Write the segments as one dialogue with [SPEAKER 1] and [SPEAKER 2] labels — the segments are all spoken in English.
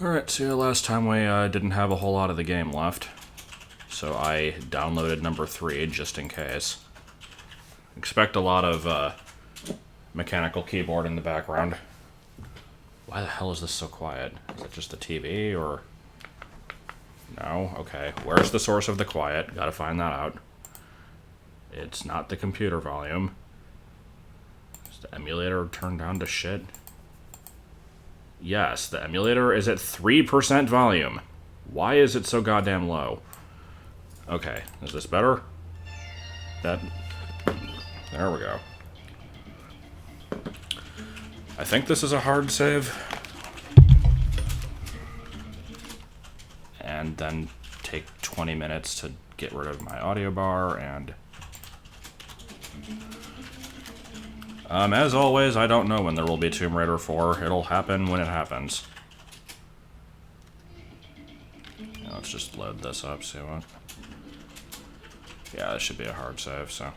[SPEAKER 1] Alright, so yeah, last time we didn't have a whole lot of the game left. So I downloaded number 3 just in case. Expect a lot of mechanical keyboard in the background. Why the hell is this so quiet? Is it just the TV or... No? Okay. Where's the source of the quiet? Gotta find that out. It's not the computer volume. Is the emulator turned down to shit? Yes, the emulator is at 3% volume. Why is it so goddamn low? Okay, is this better? There we go. I think this is a hard save. And then take 20 minutes to get rid of my audio bar and... as always, I don't know when there will be Tomb Raider 4. It'll happen when it happens. Yeah, let's just load this up, see what... Yeah, this should be a hard save, so...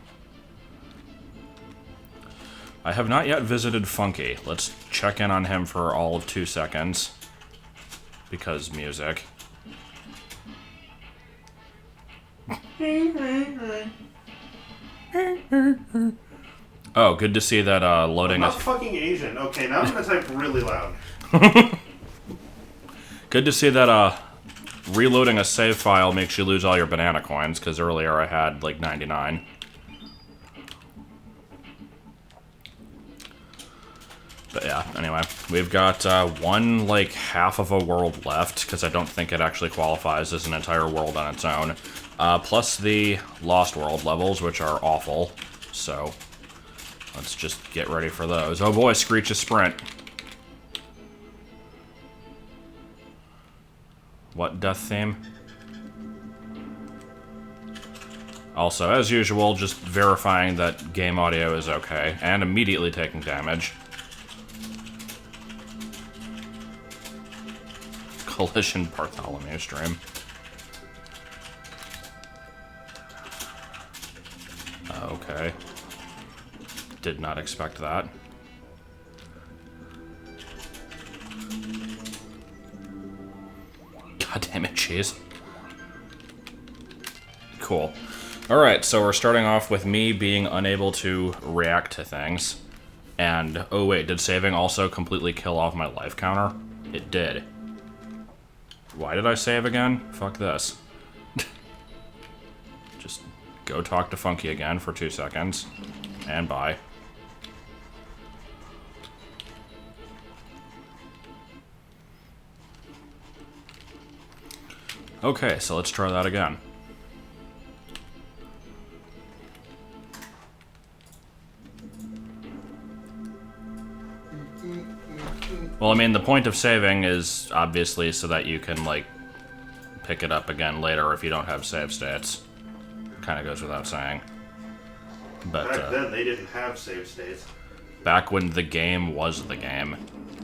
[SPEAKER 1] I have not yet visited Funky. Let's check in on him for all of 2 seconds. Because music. Oh, good to see that loading...
[SPEAKER 2] I'm not fucking Asian. Okay, now I'm gonna type really loud.
[SPEAKER 1] Good to see that reloading a save file makes you lose all your banana coins, because earlier I had like 99. But yeah, anyway, we've got one, like, half of a world left, because I don't think it actually qualifies as an entire world on its own. Plus the Lost World levels, which are awful, so let's just get ready for those. Oh boy, Screech a sprint. What death theme? Also, as usual, just verifying that game audio is okay, and immediately taking damage. Collision Bartholomew stream. Okay. Did not expect that. God damn it, cheese. Cool. Alright, so we're starting off with me being unable to react to things. And, oh wait, did saving also completely kill off my life counter? It did. Why did I save again? Fuck this. Just go talk to Funky again for 2 seconds. And bye. Okay, so let's try that again. Well, I mean, the point of saving is obviously so that you can, like, pick it up again later if you don't have save states. Kind of goes without saying. But,
[SPEAKER 2] back then, they didn't have save states.
[SPEAKER 1] Back when the game was the game.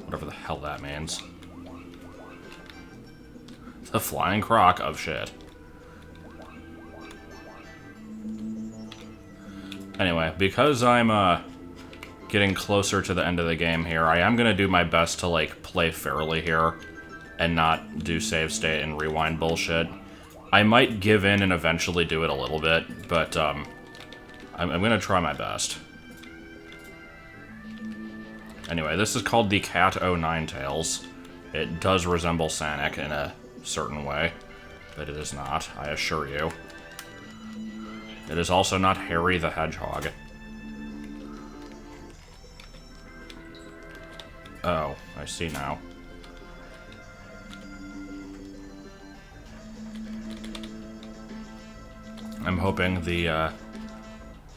[SPEAKER 1] Whatever the hell that means. The flying croc of shit. Anyway, because I'm, getting closer to the end of the game here, I am gonna do my best to, like, play fairly here and not do save state and rewind bullshit. I might give in and eventually do it a little bit, but, I'm gonna try my best. Anyway, this is called the Cat O' Nine Tails. It does resemble Sonic in a certain way, but it is not, I assure you. It is also not Harry the Hedgehog. Oh, I see now. I'm hoping the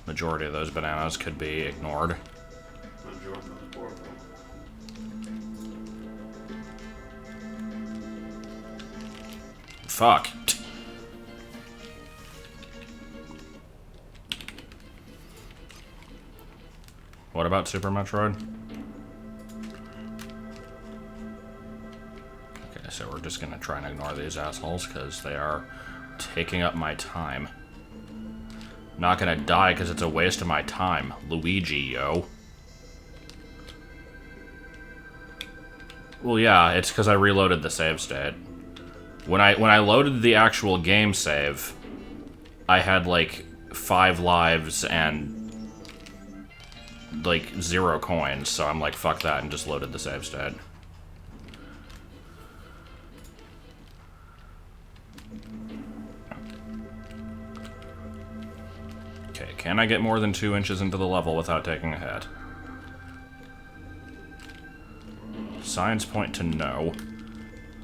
[SPEAKER 1] majority of those bananas could be ignored. Fuck. What about Super Metroid? Okay, so we're just gonna try and ignore these assholes, because they are taking up my time. Not gonna die, because it's a waste of my time. Luigi, yo. Well, yeah, it's because I reloaded the save state. When I loaded the actual game save, I had like 5 lives and like 0 coins, so I'm like, fuck that, and just loaded the save state. Okay, can I get more than 2 inches into the level without taking a hit? Signs point to no.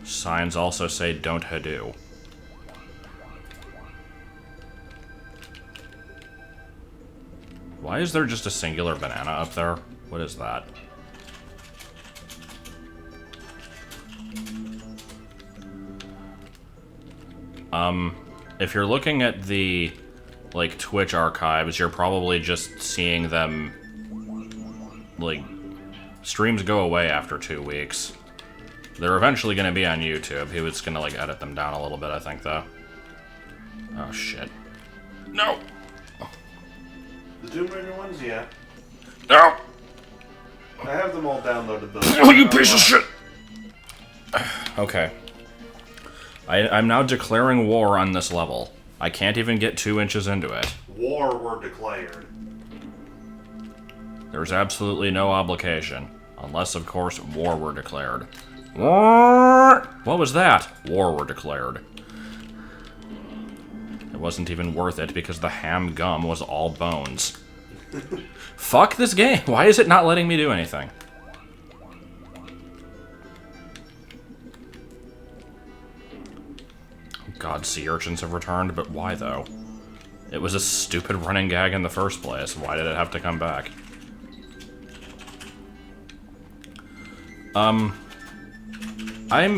[SPEAKER 1] Signs also say don't Hadoo. Why is there just a singular banana up there? What is that? If you're looking at the, like, Twitch archives, you're probably just seeing them, like, streams go away after 2 weeks. They're eventually going to be on YouTube. He was going to, like, edit them down a little bit, I think, though. Oh, shit. No!
[SPEAKER 2] The Tomb Raider ones, yeah.
[SPEAKER 1] No!
[SPEAKER 2] I have them all downloaded, though.
[SPEAKER 1] Oh, you piece of shit! Okay. I'm now declaring war on this level. I can't even get 2 inches into it.
[SPEAKER 2] War were declared.
[SPEAKER 1] There's absolutely no obligation. Unless, of course, war were declared. War! What was that? War were declared. It wasn't even worth it because the ham gum was all bones. Fuck this game. Why is it not letting me do anything? God, sea urchins have returned, but why though? It was a stupid running gag in the first place. Why did it have to come back? I'm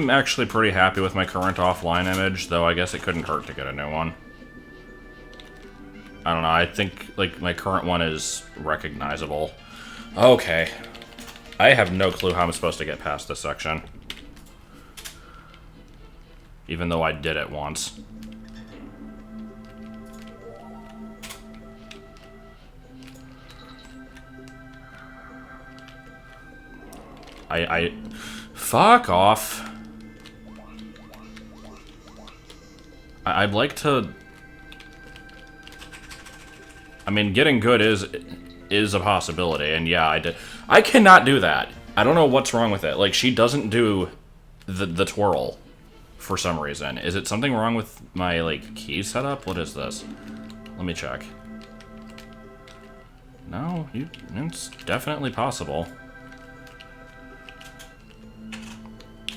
[SPEAKER 1] actually pretty happy with my current offline image, though I guess it couldn't hurt to get a new one. I don't know, I think, like, my current one is recognizable. Okay. I have no clue how I'm supposed to get past this section. Even though I did it once. Fuck off. I'd like to... I mean, getting good is a possibility, and yeah, I cannot do that. I don't know what's wrong with it. Like, she doesn't do the twirl for some reason. Is it something wrong with my, like, key setup? What is this? Let me check. No, it's definitely possible.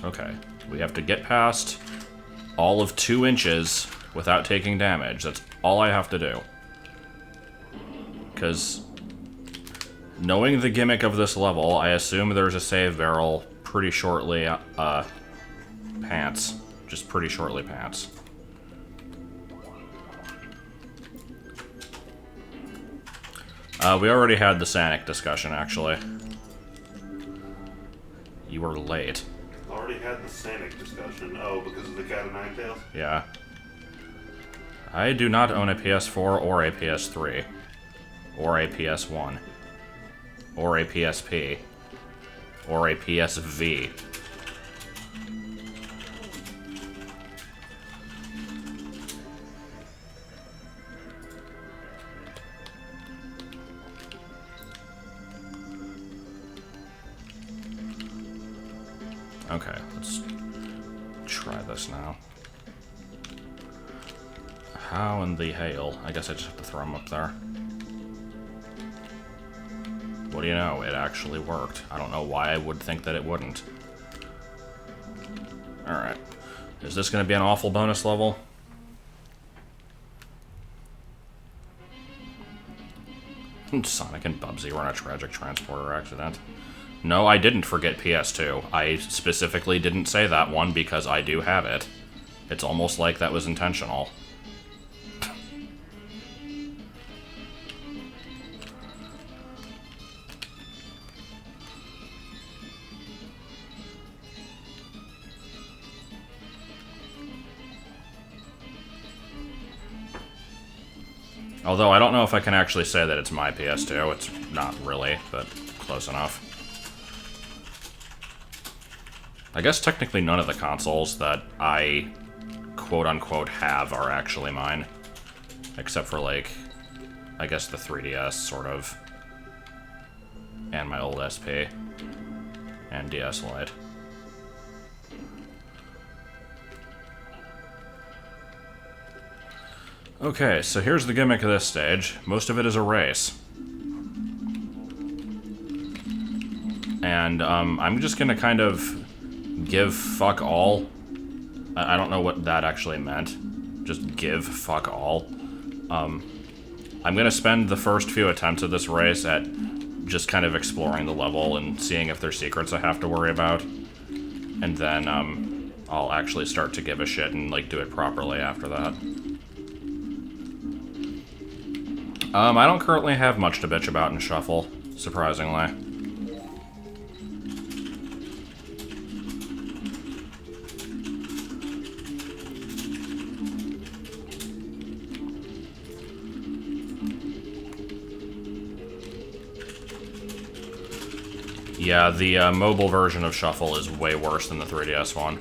[SPEAKER 1] Okay, we have to get past all of 2 inches without taking damage. That's all I have to do. Because knowing the gimmick of this level, I assume there's a save barrel pretty shortly, pants. Just pretty shortly pants. We already had the Sanic discussion, actually. You were late.
[SPEAKER 2] Already had the Sanic discussion. Oh, because of the Cat of Nine Tails?
[SPEAKER 1] Yeah. I do not own a PS4 or a PS3. Or a PS1. Or a PSP. Or a PSV. Okay, let's try this now. How in the hail? I guess I just have to throw him up there. What do you know? It actually worked. I don't know why I would think that it wouldn't. Alright. Is this going to be an awful bonus level? Sonic and Bubsy were in a tragic transporter accident. No, I didn't forget PS2. I specifically didn't say that one because I do have it. It's almost like that was intentional. Although I don't know if I can actually say that it's my PS2. It's not really, but close enough. I guess technically none of the consoles that I quote-unquote have are actually mine. Except for, like, I guess the 3DS, sort of. And my old SP. And DS Lite. Okay, so here's the gimmick of this stage. Most of it is a race. And, I'm just gonna kind of give fuck all. I don't know what that actually meant. Just give fuck all. I'm gonna spend the first few attempts of this race at just kind of exploring the level and seeing if there's secrets I have to worry about. And then, I'll actually start to give a shit and, like, do it properly after that. I don't currently have much to bitch about in Shuffle, surprisingly. Yeah, the mobile version of Shuffle is way worse than the 3DS one.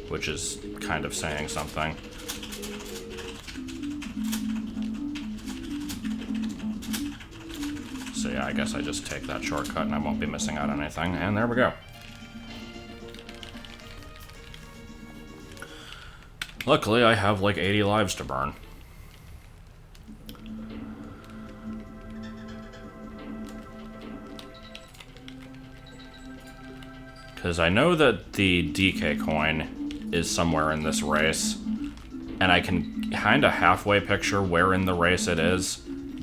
[SPEAKER 1] Which is kind of saying something. So yeah, I guess I just take that shortcut and I won't be missing out on anything. And there we go. Luckily, I have like 80 lives to burn. Because I know that the DK coin is somewhere in this race, and I can kind of halfway picture where in the race it is,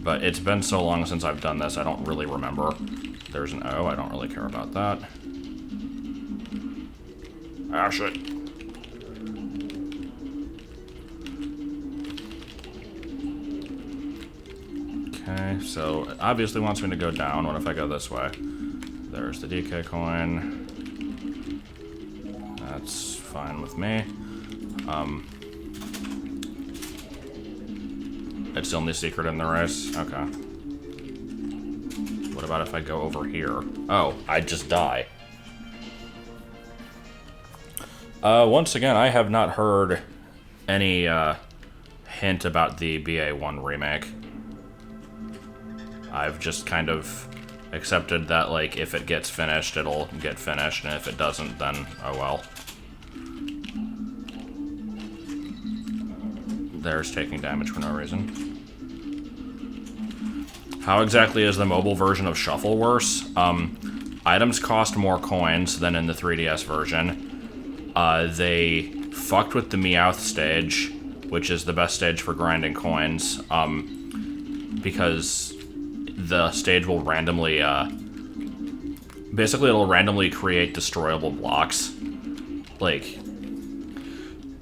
[SPEAKER 1] but it's been so long since I've done this, I don't really remember. There's an O, I don't really care about that. Ah, shit. Okay, so it obviously wants me to go down. What if I go this way? There's the DK coin. That's fine with me. It's the only secret in the race? Okay. What about if I go over here? Oh, I just die. Once again, I have not heard any, hint about the BA1 remake. I've just kind of accepted that, like, if it gets finished, it'll get finished, and if it doesn't, then oh well. There's taking damage for no reason. How exactly is the mobile version of Shuffle worse? Items cost more coins than in the 3DS version. They fucked with the Meowth stage, which is the best stage for grinding coins, because the stage will randomly, basically it'll randomly create destroyable blocks. Like,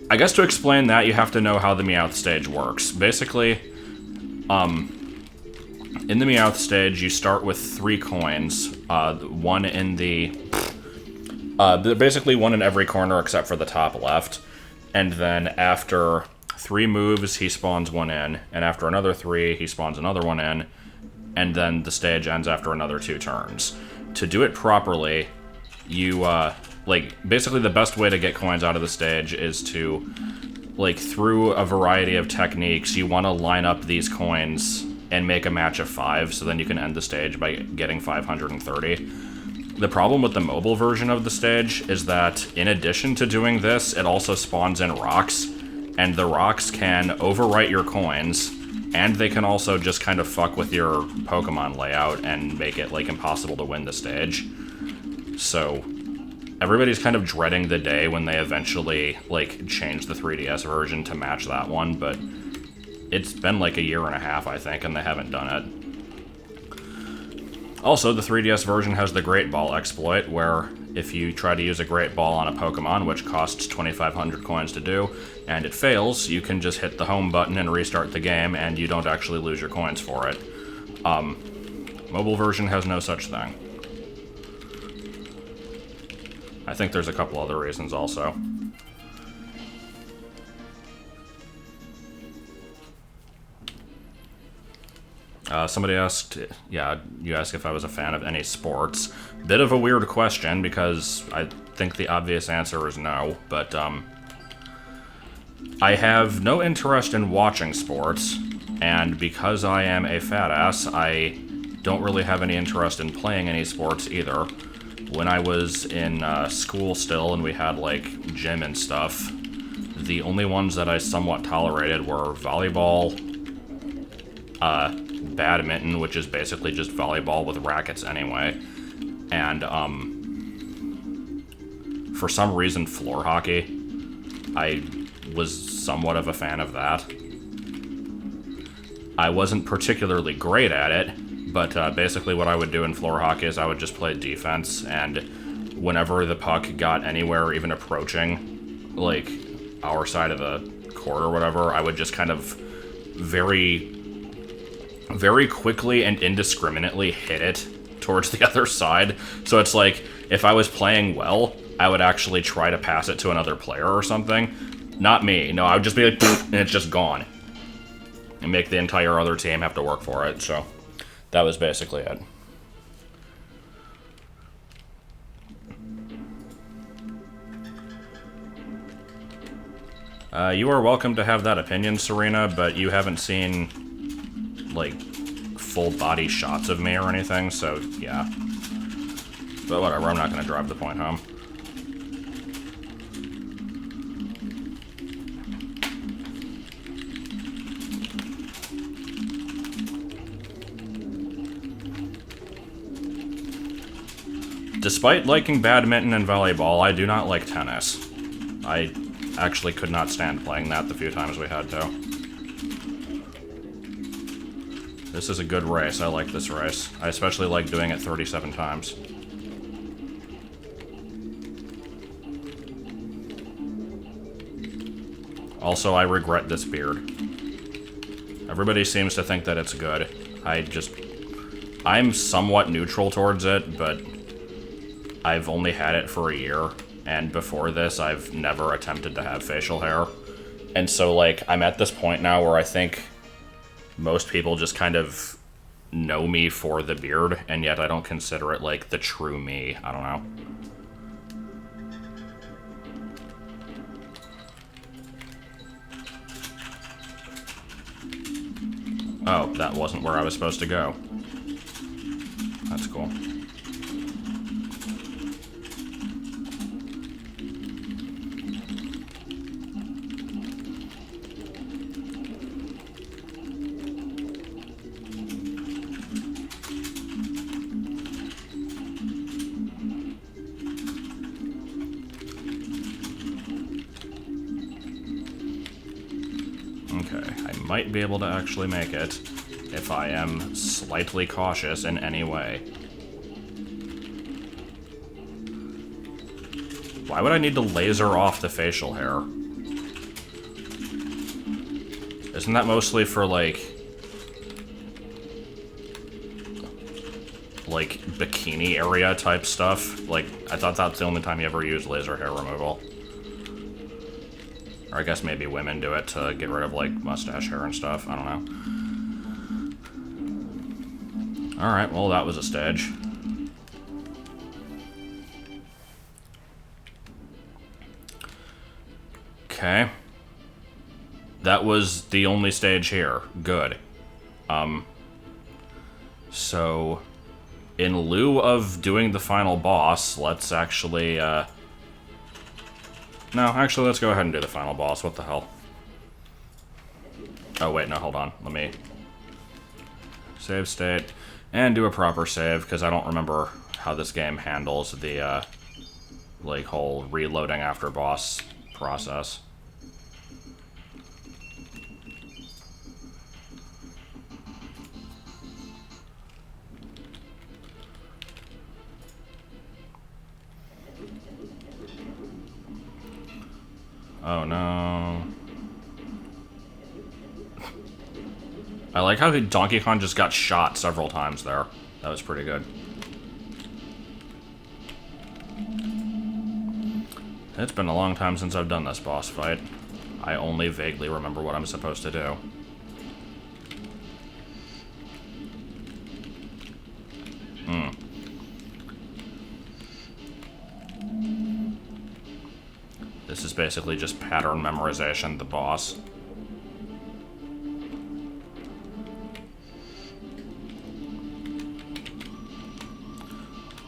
[SPEAKER 1] I guess to explain that, you have to know how the Meowth stage works. Basically, in the Meowth stage, you start with 3 coins, one in the... basically one in every corner except for the top left, and then after 3 moves, he spawns one in, and after another 3, he spawns another one in, and then the stage ends after another 2 turns. To do it properly, you, like, basically the best way to get coins out of the stage is to, like, through a variety of techniques, you want to line up these coins and make a match of 5, so then you can end the stage by getting 530. The problem with the mobile version of the stage is that, in addition to doing this, it also spawns in rocks, and the rocks can overwrite your coins, and they can also just kind of fuck with your Pokemon layout and make it, like, impossible to win the stage. So everybody's kind of dreading the day when they eventually, like, change the 3DS version to match that one, but it's been like a year and a half, I think, and they haven't done it. Also, the 3DS version has the Great Ball exploit, where if you try to use a Great Ball on a Pokemon, which costs 2,500 coins to do, and it fails, you can just hit the home button and restart the game, and you don't actually lose your coins for it. Mobile version has no such thing. I think there's a couple other reasons also. Somebody asked, yeah, you asked if I was a fan of any sports. Bit of a weird question, because I think the obvious answer is no, but, I have no interest in watching sports, and because I am a fat ass, I don't really have any interest in playing any sports either. When I was in school still, and we had, like, gym and stuff, the only ones that I somewhat tolerated were volleyball, badminton, which is basically just volleyball with rackets anyway, and, for some reason, floor hockey. I was somewhat of a fan of that. I wasn't particularly great at it, but basically what I would do in floor hockey is I would just play defense, and whenever the puck got anywhere even approaching, like, our side of the court or whatever, I would just kind of very quickly and indiscriminately hit it towards the other side. So it's like, if I was playing well, I would actually try to pass it to another player or something. Not me. No, I would just be like, and it's just gone. And make the entire other team have to work for it, so that was basically it. You are welcome to have that opinion, Serena, but you haven't seen, like, full body shots of me or anything, so yeah. But whatever, I'm not gonna drive the point home. Despite liking badminton and volleyball, I do not like tennis. I actually could not stand playing that the few times we had to. This is a good race. I like this race. I especially like doing it 37 times. Also, I regret this beard. Everybody seems to think that it's good. I'm somewhat neutral towards it, but I've only had it for a year, and before this, I've never attempted to have facial hair. And so, like, I'm at this point now where I think most people just kind of know me for the beard, and yet I don't consider it, like, the true me. I don't know. Oh, that wasn't where I was supposed to go. That's cool. Might be able to actually make it if I am slightly cautious in any way. Why would I need to laser off the facial hair? Isn't that mostly for, like bikini area type stuff? Like, I thought that's the only time you ever used laser hair removal. Or I guess maybe women do it to get rid of, like, mustache hair and stuff. I don't know. Alright, well, that was a stage. Okay. That was the only stage here. Good. So, in lieu of doing the final boss, let's actually, No, actually, let's go ahead and do the final boss. What the hell? Oh, wait, no, hold on. Let me save state and do a proper save, because I don't remember how this game handles the, like, whole reloading after boss process. Oh no. I like how Donkey Kong just got shot several times there. That was pretty good. It's been a long time since I've done this boss fight. I only vaguely remember what I'm supposed to do. This is basically just pattern memorization, the boss.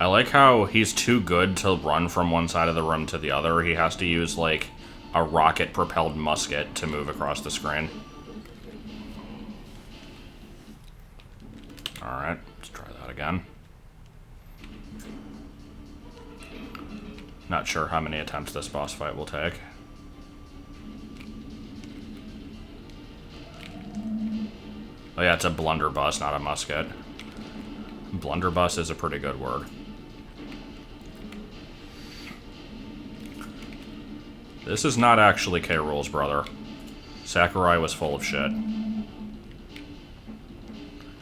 [SPEAKER 1] I like how he's too good to run from one side of the room to the other. He has to use, like, a rocket-propelled musket to move across the screen. Alright, let's try that again. Not sure how many attempts this boss fight will take. Oh yeah, it's a blunderbuss, not a musket. Blunderbuss is a pretty good word. This is not actually K. Rool's brother. Sakurai was full of shit.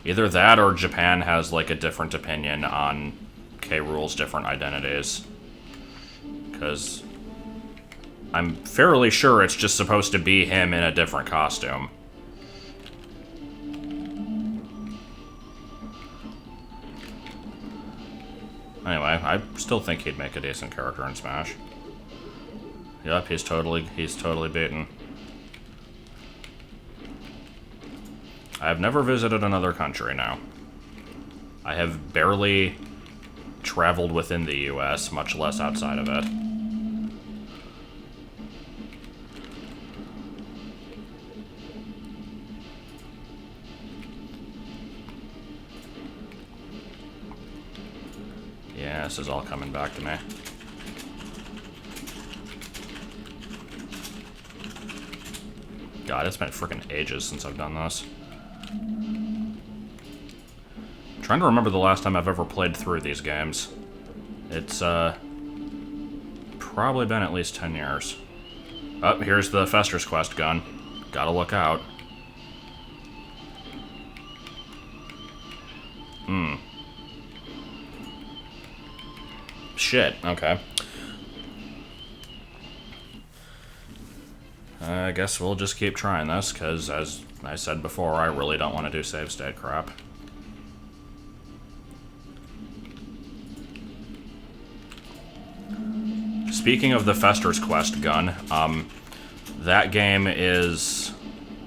[SPEAKER 1] Either that or Japan has, like, a different opinion on K. Rool's different identities. Because I'm fairly sure it's just supposed to be him in a different costume. Anyway, I still think he'd make a decent character in Smash. Yep, he's totally beaten. I have never visited another country now. I have barely traveled within the US, much less outside of it. Yeah, this is all coming back to me. God, it's been freaking ages since I've done this. I'm trying to remember the last time I've ever played through these games. It's, probably been at least 10 years. Oh, here's the Fester's Quest gun. Gotta look out. Shit, okay. I guess we'll just keep trying this, because, as I said before, I really don't want to do save state crap. Speaking of the Fester's Quest gun, that game is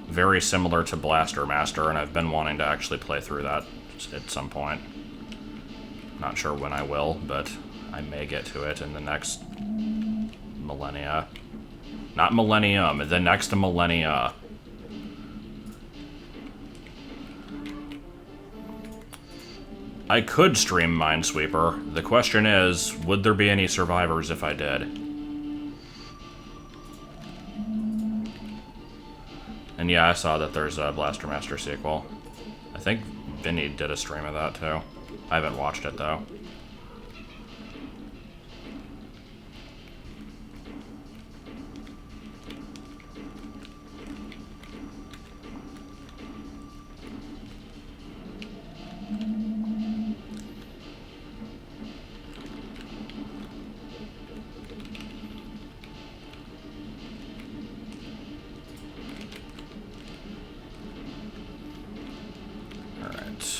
[SPEAKER 1] very similar to Blaster Master, and I've been wanting to actually play through that at some point. Not sure when I will, but I may get to it in the next millennia. Not millennium, the next millennia. I could stream Minesweeper. The question is, would there be any survivors if I did? And yeah, I saw that there's a Blaster Master sequel. I think Vinny did a stream of that too. I haven't watched it though.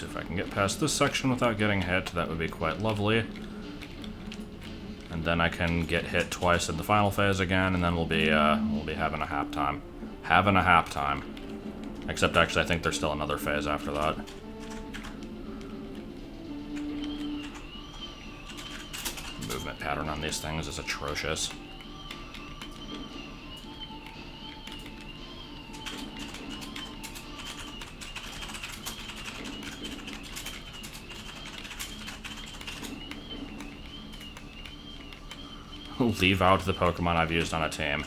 [SPEAKER 1] If I can get past this section without getting hit, that would be quite lovely. And then I can get hit twice in the final phase again, and then we'll be having a hap time. Having a hap time. Except actually, I think there's still another phase after that. Movement pattern on these things is atrocious. Leave out the Pokemon I've used on a team.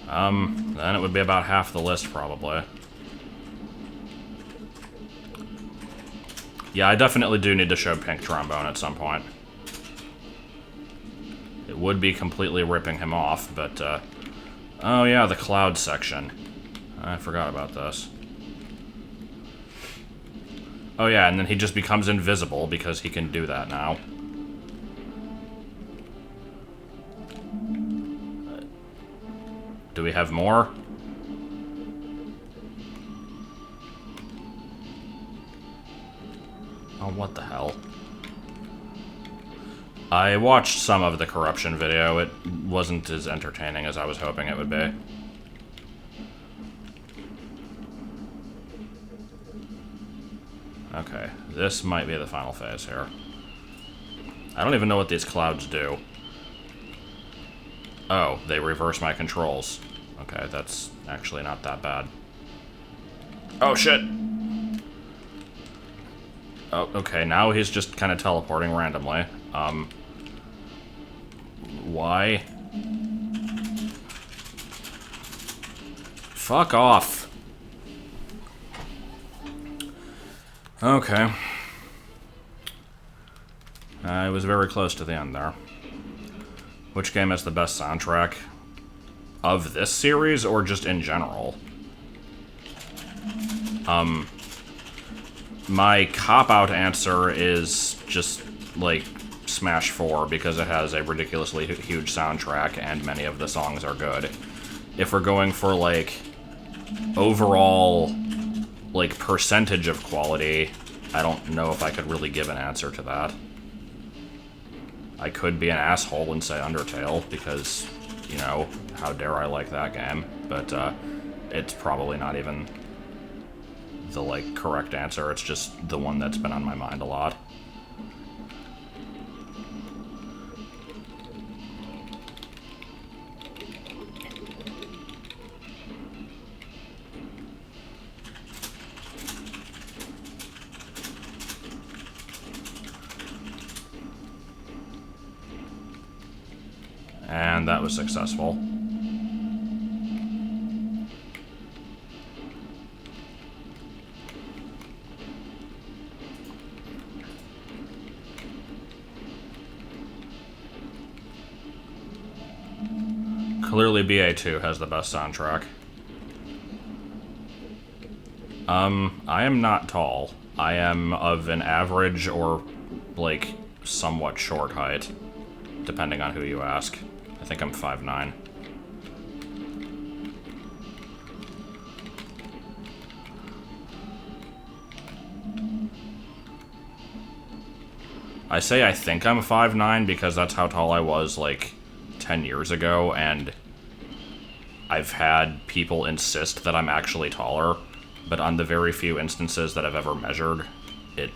[SPEAKER 1] Then it would be about half the list, probably. Yeah, I definitely do need to show Pink Trombone at some point. It would be completely ripping him off, but, oh yeah, the Cloud section. I forgot about this. Oh yeah, and then he just becomes invisible because he can do that now. Do we have more? Oh, what the hell? I watched some of the corruption video. It wasn't as entertaining as I was hoping it would be. Okay, this might be the final phase here. I don't even know what these clouds do. Oh, they reverse my controls. Okay, that's actually not that bad. Oh, shit! Oh, okay, now he's just kind of teleporting randomly. Why? Fuck off. Okay. I was very close to the end there. Which game has the best soundtrack? Of this series, or just in general? My cop-out answer is just, like, Smash 4, because it has a ridiculously huge soundtrack, and many of the songs are good. If we're going for, like, overall, like, percentage of quality, I don't know if I could really give an answer to that. I could be an asshole and say Undertale, because, you know, how dare I like that game, but, it's probably not even the, like, correct answer. It's just the one that's been on my mind a lot. And that was successful. Clearly BA2 has the best soundtrack. I am not tall. I am of an average or, like, somewhat short height, depending on who you ask. I think I'm 5'9". I say I think I'm 5'9" because that's how tall I was, like, 10 years ago, and I've had people insist that I'm actually taller, but on the very few instances that I've ever measured, it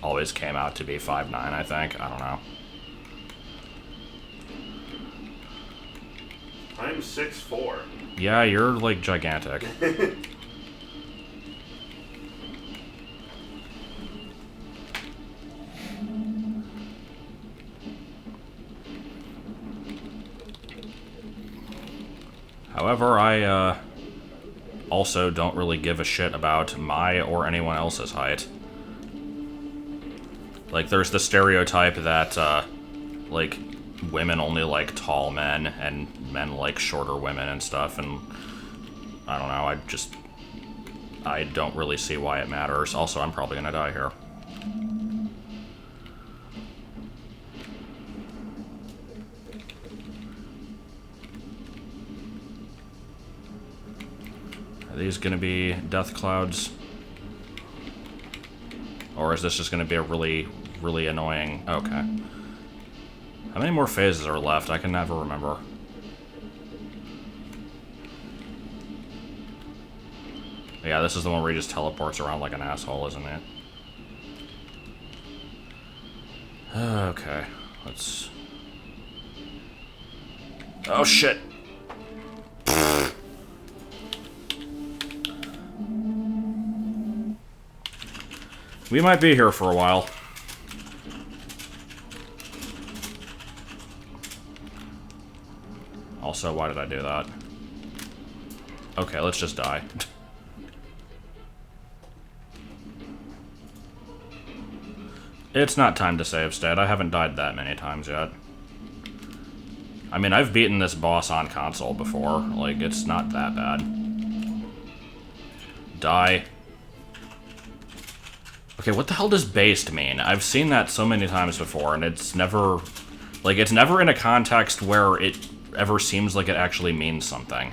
[SPEAKER 1] always came out to be 5'9", I think. I don't know.
[SPEAKER 2] I'm 6'4".
[SPEAKER 1] Yeah, you're, like, gigantic. However, I, also don't really give a shit about my or anyone else's height. Like, there's the stereotype that, like, women only like tall men, and men like shorter women and stuff, and I don't know, I don't really see why it matters. Also, I'm probably gonna die here. Are these gonna be death clouds? Or is this just gonna be a really, really annoying... Okay. How many more phases are left? I can never remember. Yeah, this is the one where he just teleports around like an asshole, isn't it? Okay, let's... Oh, shit! We might be here for a while. Also, why did I do that? Okay, let's just die. It's not time to save state. I haven't died that many times yet. I mean, I've beaten this boss on console before. Like, it's not that bad. Die. Okay, what the hell does based mean? I've seen that so many times before, and it's never... Like, it's never in a context where it ever seems like it actually means something.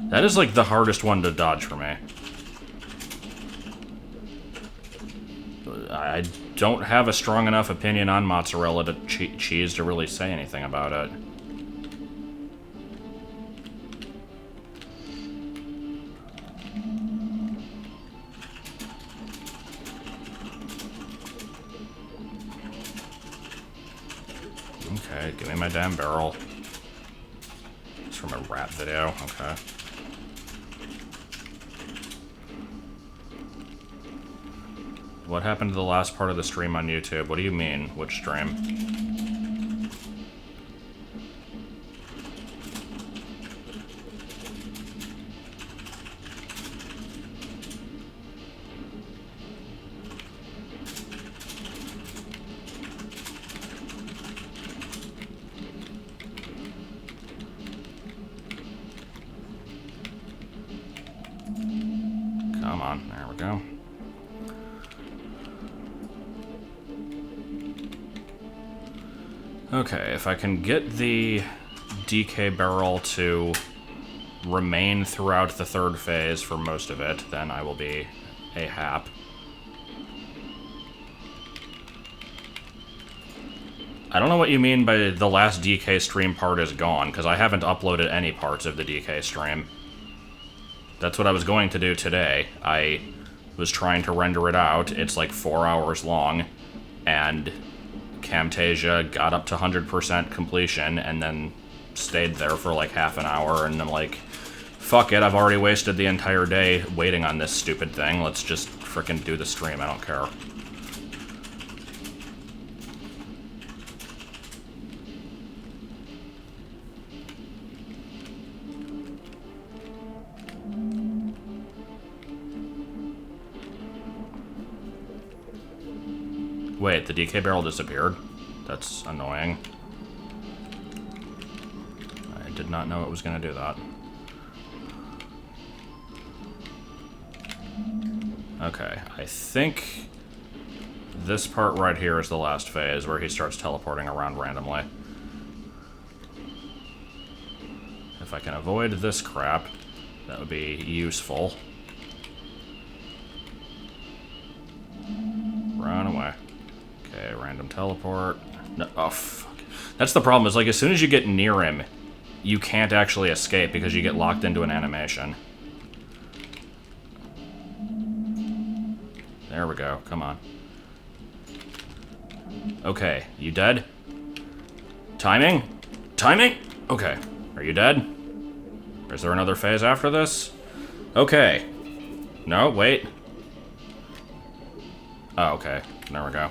[SPEAKER 1] That is like the hardest one to dodge for me. I don't have a strong enough opinion on mozzarella cheese to really say anything about it. Okay, give me my damn barrel. It's from a rat video, okay. What happened to the last part of the stream on YouTube? What do you mean? Which stream? Come on, there we go. Okay, if I can get the DK barrel to remain throughout the third phase for most of it, then I will be a hap. I don't know what you mean by the last DK stream part is gone, because I haven't uploaded any parts of the DK stream. That's what I was going to do today. I was trying to render it out. It's like 4 hours long, and Camtasia got up to 100% completion and then stayed there for like half an hour, and I'm like, fuck it, I've already wasted the entire day waiting on this stupid thing. Let's just frickin' do the stream, I don't care. Wait, the DK barrel disappeared? That's annoying. I did not know it was going to do that. Okay, I think this part right here is the last phase where he starts teleporting around randomly. If I can avoid this crap, that would be useful. Run away. Okay, random teleport. No, oh, fuck. That's the problem, is like as soon as you get near him, you can't actually escape because you get locked into an animation. There we go, come on. Okay, you dead? Timing? Timing? Okay, are you dead? Or is there another phase after this? Okay. No, wait. Oh, okay, there we go.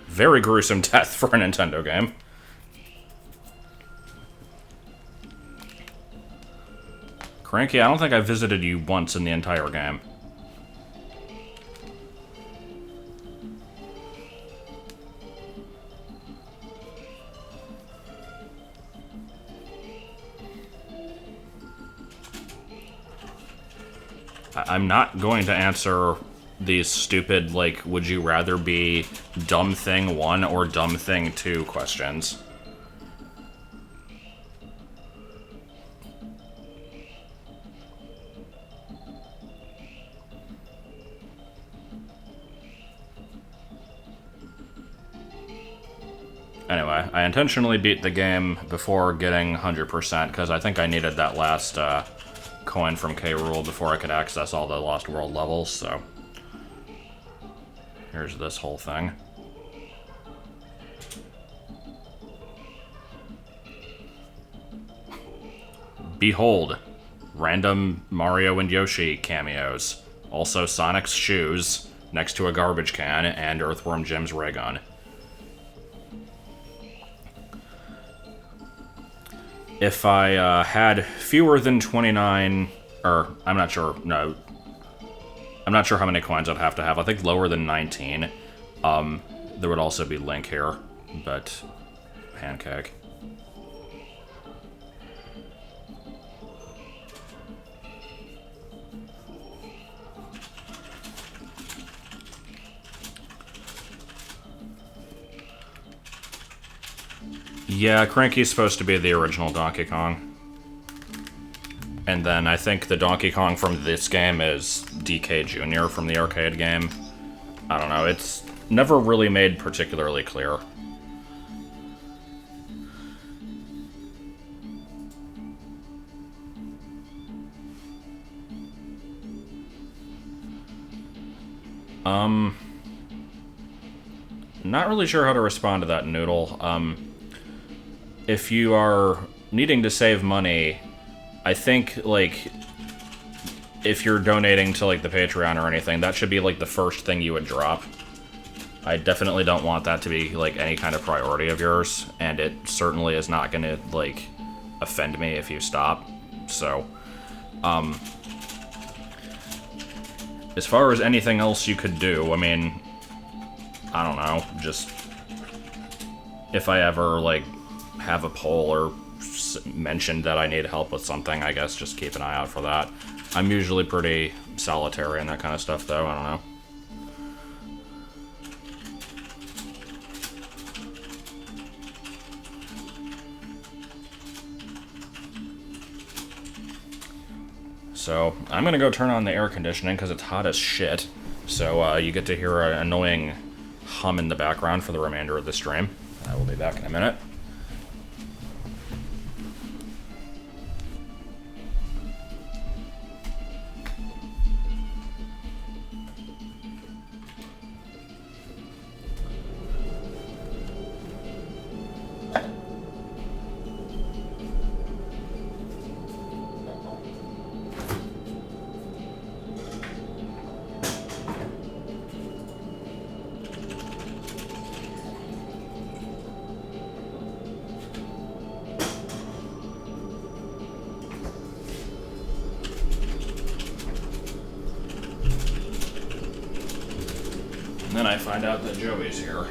[SPEAKER 1] Very gruesome death for a Nintendo game. Cranky, I don't think I visited you once in the entire game. I'm not going to answer these stupid, like, would you rather be dumb thing 1 or dumb thing 2 questions. Anyway, I intentionally beat the game before getting 100% because I think I needed that last coin from K. Rool before I could access all the Lost World levels, so here's this whole thing. Behold, random Mario and Yoshi cameos. Also Sonic's shoes next to a garbage can and Earthworm Jim's ray gun. If I had fewer than 29, or I'm not sure, no. I'm not sure how many coins I'd have to have. I think lower than 19. There would also be Link here, but pancake. Yeah, Cranky's supposed to be the original Donkey Kong. And then I think the Donkey Kong from this game is DK Jr. from the arcade game. I don't know, it's never really made particularly clear. Not really sure how to respond to that, Noodle. If you are needing to save money, I think, like, if you're donating to, like, the Patreon or anything, that should be, like, the first thing you would drop. I definitely don't want that to be, like, any kind of priority of yours, and it certainly is not gonna, like, offend me if you stop. So, as far as anything else you could do, I mean, I don't know, just if I ever, like, have a poll or mentioned that I need help with something, I guess just keep an eye out for that. I'm usually pretty solitary and that kind of stuff, though, I don't know. So, I'm gonna go turn on the air conditioning because it's hot as shit. So, you get to hear an annoying hum in the background for the remainder of the stream. I will be back in a minute. And then I find out that Joey's here.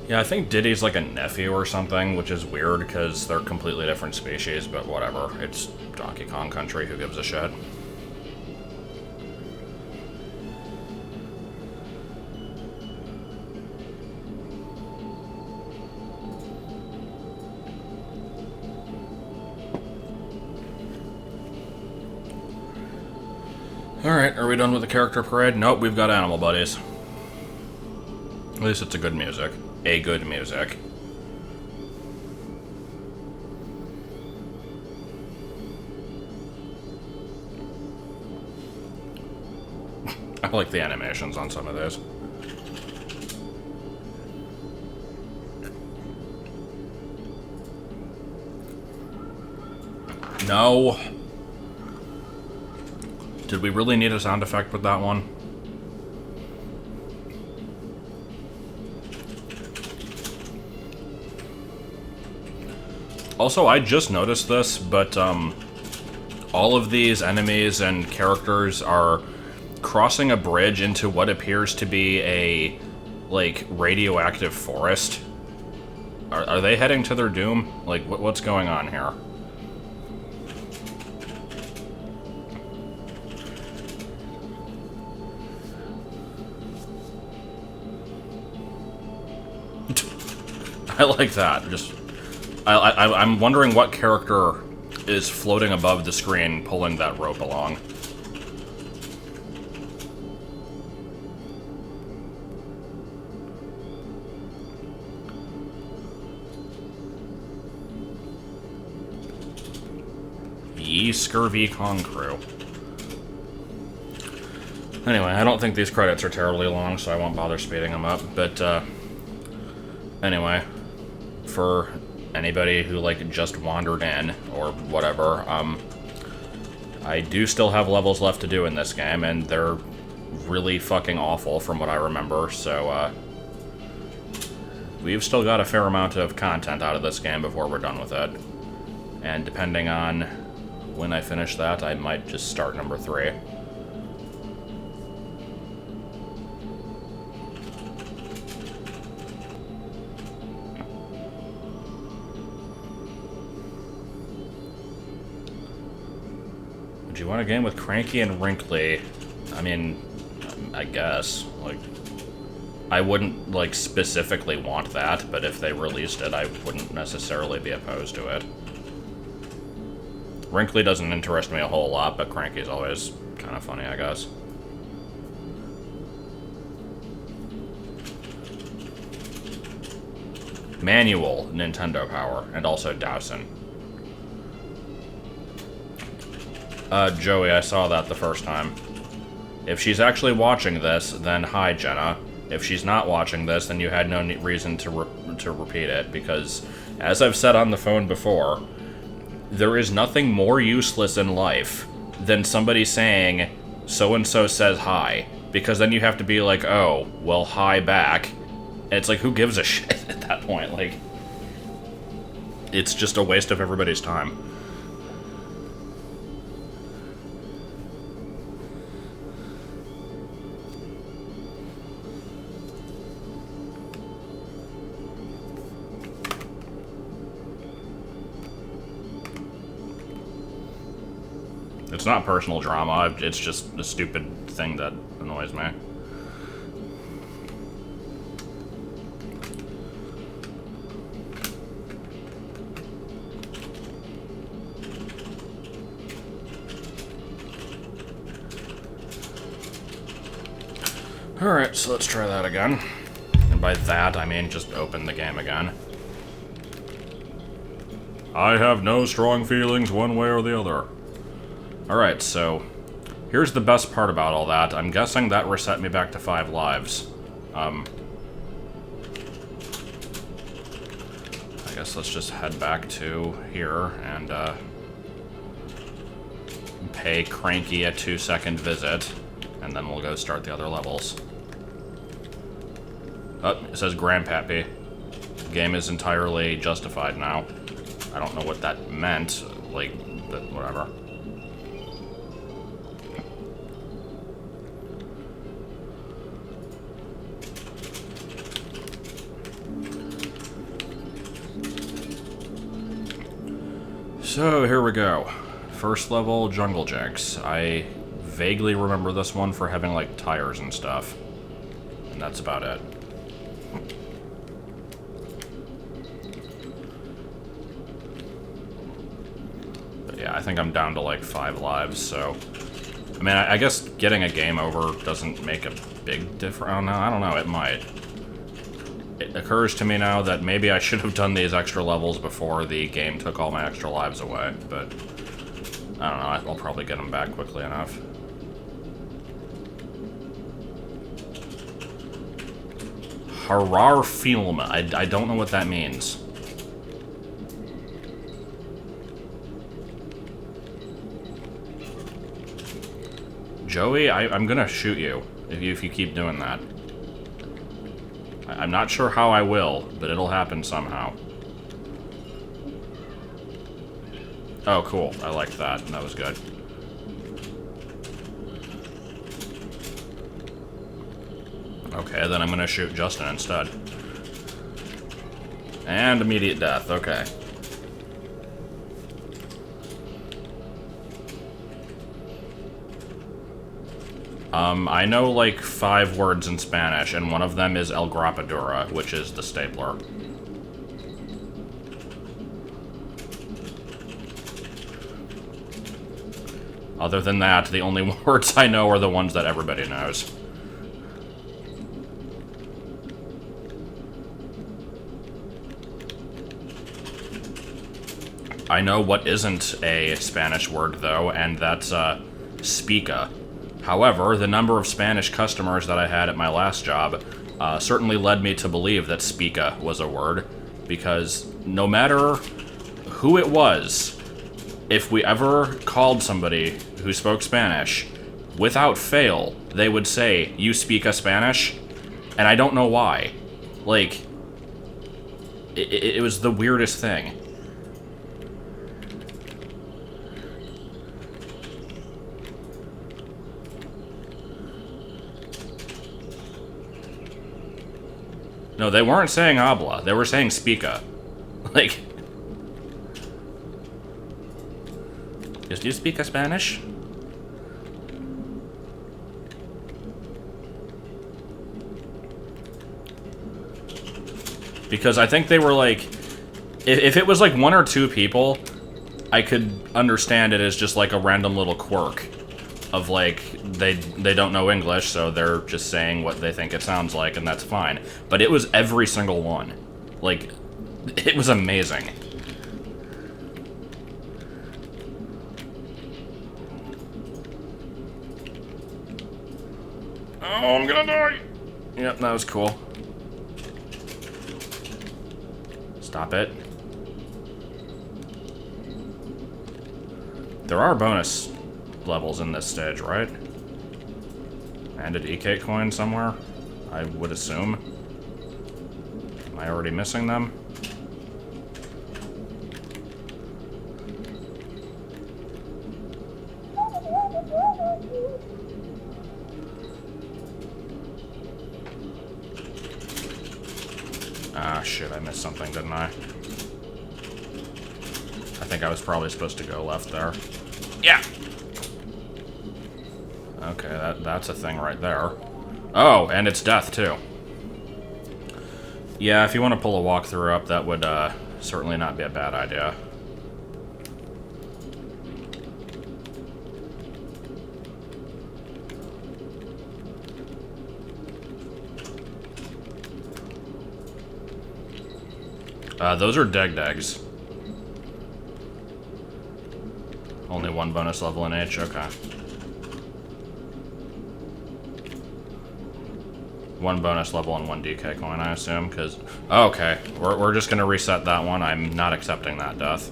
[SPEAKER 1] Yeah, I think Diddy's like a nephew or something, which is weird because they're completely different species, but whatever. It's Donkey Kong Country, who gives a shit? Alright, are we done with the character parade? Nope, we've got animal buddies. At least it's a good music. A good music. I like the animations on some of those. No. Did we really need a sound effect with that one? Also, I just noticed this, but all of these enemies and characters are crossing a bridge into what appears to be a, like, radioactive forest. Are they heading to their doom? Like, what's going on here? I like that. Just, I'm wondering what character is floating above the screen pulling that rope along. Ye Scurvy Kong Crew. Anyway, I don't think these credits are terribly long, so I won't bother speeding them up, but, anyway, for anybody who, like, just wandered in, or whatever, I do still have levels left to do in this game, and they're really fucking awful from what I remember, so, we've still got a fair amount of content out of this game before we're done with it. And depending on when I finish that, I might just start number 3. Would you want a game with Cranky and Wrinkly? I mean, I guess. Like, I wouldn't, like, specifically want that, but if they released it, I wouldn't necessarily be opposed to it. Wrinkly doesn't interest me a whole lot, but Cranky's always kind of funny, I guess. Manual Nintendo Power, and also Dowson. Joey, I saw that the first time. If she's actually watching this, then hi, Jenna. If she's not watching this, then you had no reason to repeat it, because, as I've said on the phone before, there is nothing more useless in life than somebody saying, so-and-so says hi, because then you have to be like, oh, well, hi back. And it's like, who gives a shit at that point? Like, it's just a waste of everybody's time. It's not personal drama, it's just a stupid thing that annoys me. Alright, so let's try that again. And by that, I mean just open the game again. I have no strong feelings one way or the other. Alright, so here's the best part about all that. I'm guessing that reset me back to 5 lives. I guess let's just head back to here and pay Cranky a 2-second visit, and then we'll go start the other levels. Oh, it says Grandpappy. Game is entirely justified now. I don't know what that meant, like, but whatever. So, here we go. First level, Jungle Jinx. I vaguely remember this one for having, like, tires and stuff. And that's about it. But yeah, I think I'm down to, like, 5 lives, so... I mean, I guess getting a game over doesn't make a big difference. Oh, no, I don't know, it might. It occurs to me now that maybe I should have done these extra levels before the game took all my extra lives away, but I don't know, I'll probably get them back quickly enough. Harar film. I don't know what that means. Joey, I'm gonna shoot you if you keep doing that. I'm not sure how I will, but it'll happen somehow. Oh, cool. I liked that. That was good. Okay, then I'm gonna shoot Justin instead. And immediate death. Okay. I know like 5 words in Spanish, and one of them is El Grapadura, which is the stapler. Other than that, the only words I know are the ones that everybody knows. I know what isn't a Spanish word, though, and that's, spica. However, the number of Spanish customers that I had at my last job certainly led me to believe that spica was a word, because no matter who it was, if we ever called somebody who spoke Spanish, without fail, they would say, "You speak a Spanish?" And I don't know why. Like, it was the weirdest thing. No, they weren't saying habla. They were saying spica. Like... Do you speak a Spanish? Because I think they were like... If it was like 1 or 2 people, I could understand it as just like a random little quirk. Of like, they don't know English, so they're just saying what they think it sounds like, and that's fine. But it was every single one. Like, it was amazing. Oh, I'm gonna die! Yep, that was cool. Stop it. There are bonus levels in this stage, right? And a DK coin somewhere, I would assume. Am I already missing them? Ah, shit, I missed something, didn't I? I think I was probably supposed to go left there. Yeah! Okay, that's a thing right there. Oh, and it's death, too. Yeah, if you want to pull a walkthrough up, that would certainly not be a bad idea. Those are Deg-Degs. Only 1 bonus level in H, okay. 1 bonus level and 1 DK coin, I assume, because... Oh, okay, we're just gonna reset that one. I'm not accepting that death.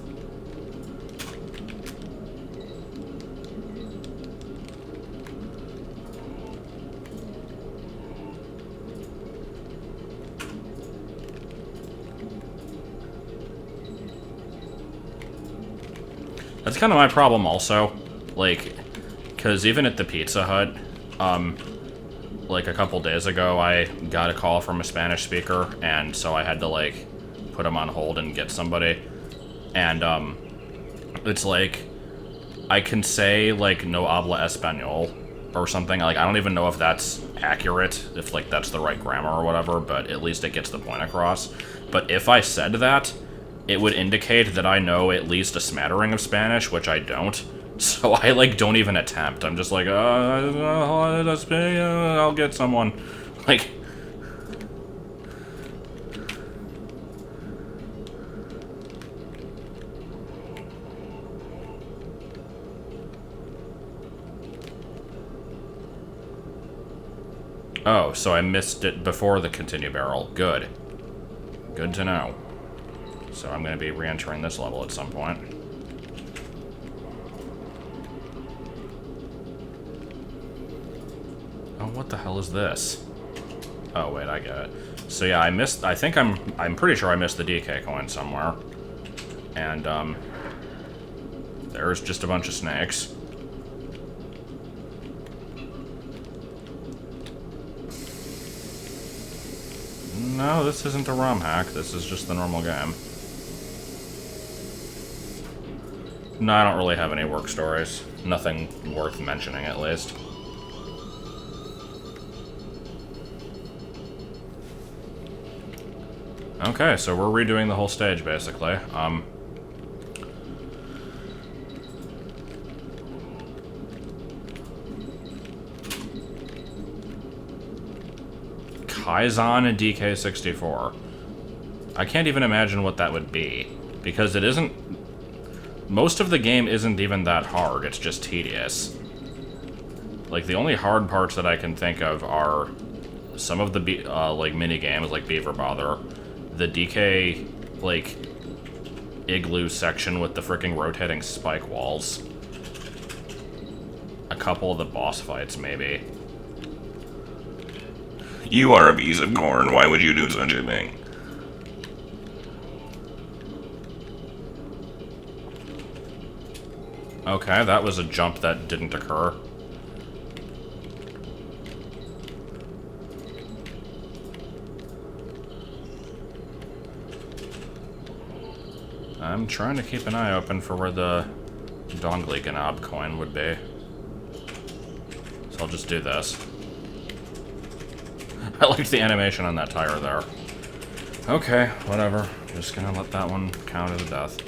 [SPEAKER 1] That's kind of my problem also, like, because even at the Pizza Hut, like a couple days ago, I got a call from a Spanish speaker, and so I had to, like, put him on hold and get somebody, and, it's like, I can say, like, no habla español, or something, like, I don't even know if that's accurate, if, like, that's the right grammar or whatever, but at least it gets the point across. But if I said that, it would indicate that I know at least a smattering of Spanish, which I don't. So I, like, don't even attempt. I'm just like, I'll get someone. Like... Oh, so I missed it before the continue barrel. Good. Good to know. So I'm going to be re-entering this level at some point. Oh, what the hell is this? Oh, wait, I get it. So yeah, I think I'm pretty sure I missed the DK coin somewhere. And, there's just a bunch of snakes. No, this isn't a ROM hack. This is just the normal game. No, I don't really have any work stories. Nothing worth mentioning, at least. Okay, so we're redoing the whole stage, basically. Kaizen and DK64. I can't even imagine what that would be, because it isn't... Most of the game isn't even that hard, it's just tedious. Like, the only hard parts that I can think of are some of the, like, mini-games, like Beaver Bother, the DK, like, igloo section with the fricking rotating spike walls. A couple of the boss fights, maybe.
[SPEAKER 3] You are a piece of corn. Why would you do such a thing?
[SPEAKER 1] Okay, that was a jump that didn't occur. I'm trying to keep an eye open for where the Dongli Ganab coin would be. So I'll just do this. I liked the animation on that tire there. Okay, whatever. Just gonna let that one count as a death.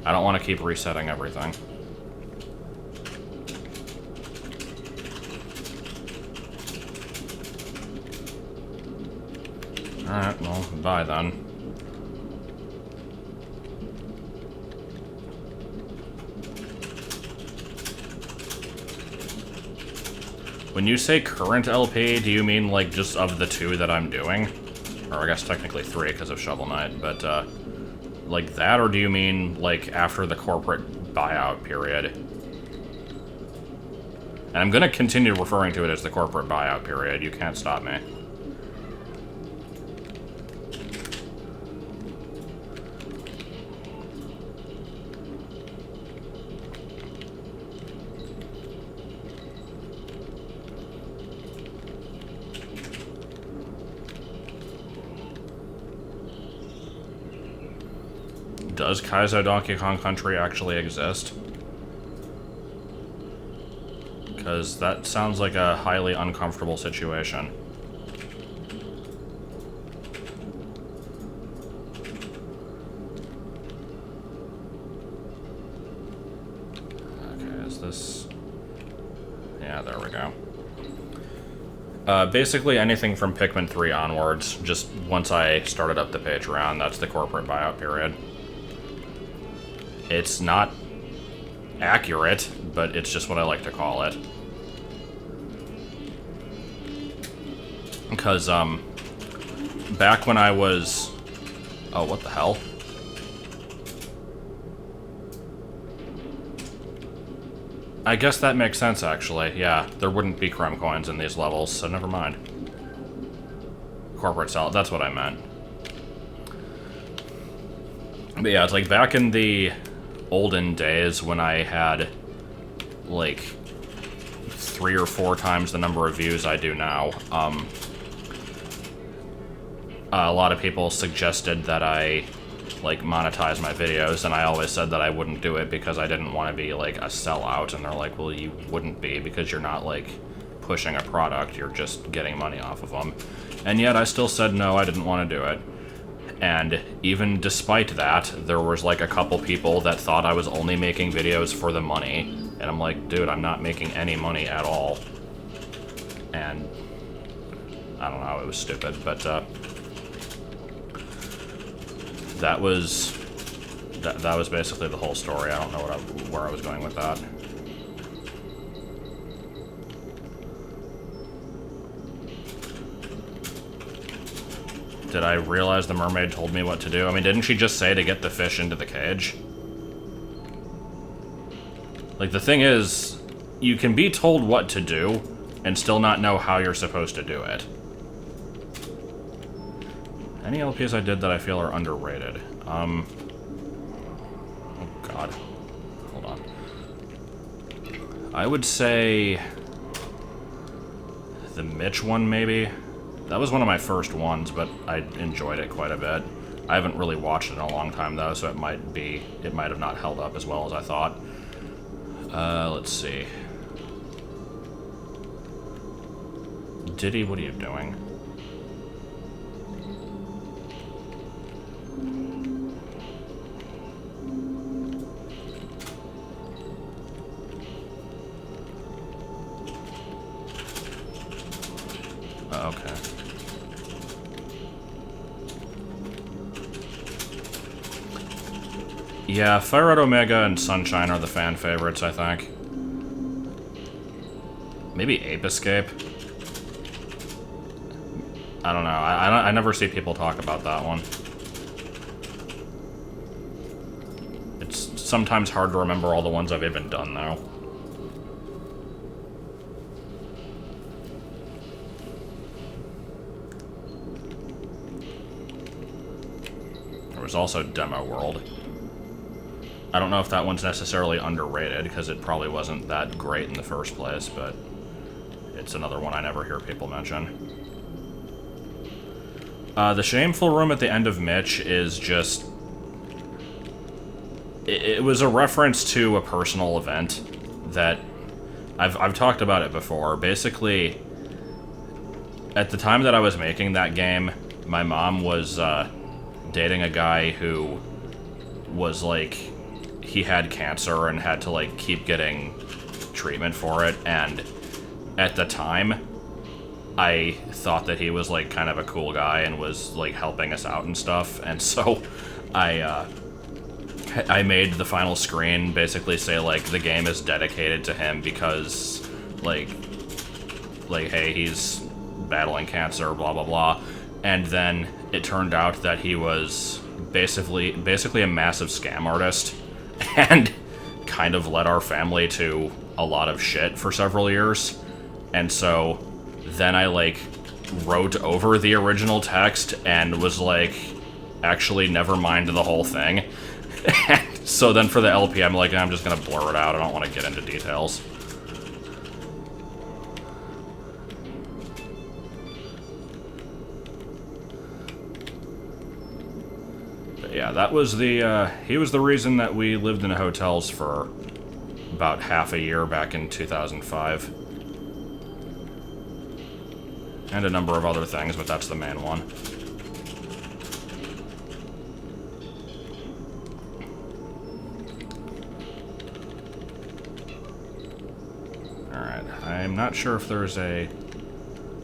[SPEAKER 1] I don't want to keep resetting everything. Alright, well, bye then. When you say current LP, do you mean, like, just of the 2 that I'm doing? Or I guess technically 3 because of Shovel Knight, but, like that, or do you mean, like, after the corporate buyout period? And I'm gonna continue referring to it as the corporate buyout period. You can't stop me. Does Kaizo Donkey Kong Country actually exist? Because that sounds like a highly uncomfortable situation. Okay, is this... Yeah, there we go. Basically anything from Pikmin 3 onwards, just once I started up the Patreon, that's the corporate buyout period. It's not accurate, but it's just what I like to call it. Because, back when I was... Oh, what the hell? I guess that makes sense, actually. Yeah, there wouldn't be crumb coins in these levels, so never mind. Corporate salad, that's what I meant. But yeah, it's like back in the olden days when I had, like, 3 or 4 times the number of views I do now, a lot of people suggested that I, like, monetize my videos, and I always said that I wouldn't do it because I didn't want to be, like, a sellout, and they're like, well, you wouldn't be because you're not, like, pushing a product, you're just getting money off of them. And yet I still said no, I didn't want to do it. And even despite that, there was like a couple people that thought I was only making videos for the money. And I'm like, dude, I'm not making any money at all. And I don't know, it was stupid, but that was basically the whole story. I don't know where I was going with that. Did I realize the mermaid told me what to do? I mean, didn't she just say to get the fish into the cage? Like, the thing is, you can be told what to do and still not know how you're supposed to do it. Any LPs I did that I feel are underrated? Oh god. Hold on. I would say... the Mitch one, maybe? That was one of my first ones, but I enjoyed it quite a bit. I haven't really watched it in a long time, though, so it might have not held up as well as I thought. Let's see. Diddy, what are you doing? Okay. Yeah, Fire Red Omega and Sunshine are the fan favorites, I think. Maybe Ape Escape? I don't know. I never see people talk about that one. It's sometimes hard to remember all the ones I've even done, though. There was also Demo World. I don't know if that one's necessarily underrated, because it probably wasn't that great in the first place, but it's another one I never hear people mention. The Shameful Room at the end of Mitch is just... It was a reference to a personal event that... I've talked about it before. Basically, at the time that I was making that game, my mom was dating a guy who was like, he had cancer and had to like keep getting treatment for it, and at the time I thought that he was like kind of a cool guy and was like helping us out and stuff, and so I made the final screen basically say like the game is dedicated to him because like hey, he's battling cancer, blah blah blah. And then it turned out that he was basically a massive scam artist and kind of led our family to a lot of shit for several years. And so then I like wrote over the original text and was like, actually never mind the whole thing. So then for the LP, I'm like, I'm just gonna blur it out. I don't want to get into details. But yeah, that was the, he was the reason that we lived in hotels for about half a year back in 2005. And a number of other things, but that's the main one. Alright, I'm not sure if there's a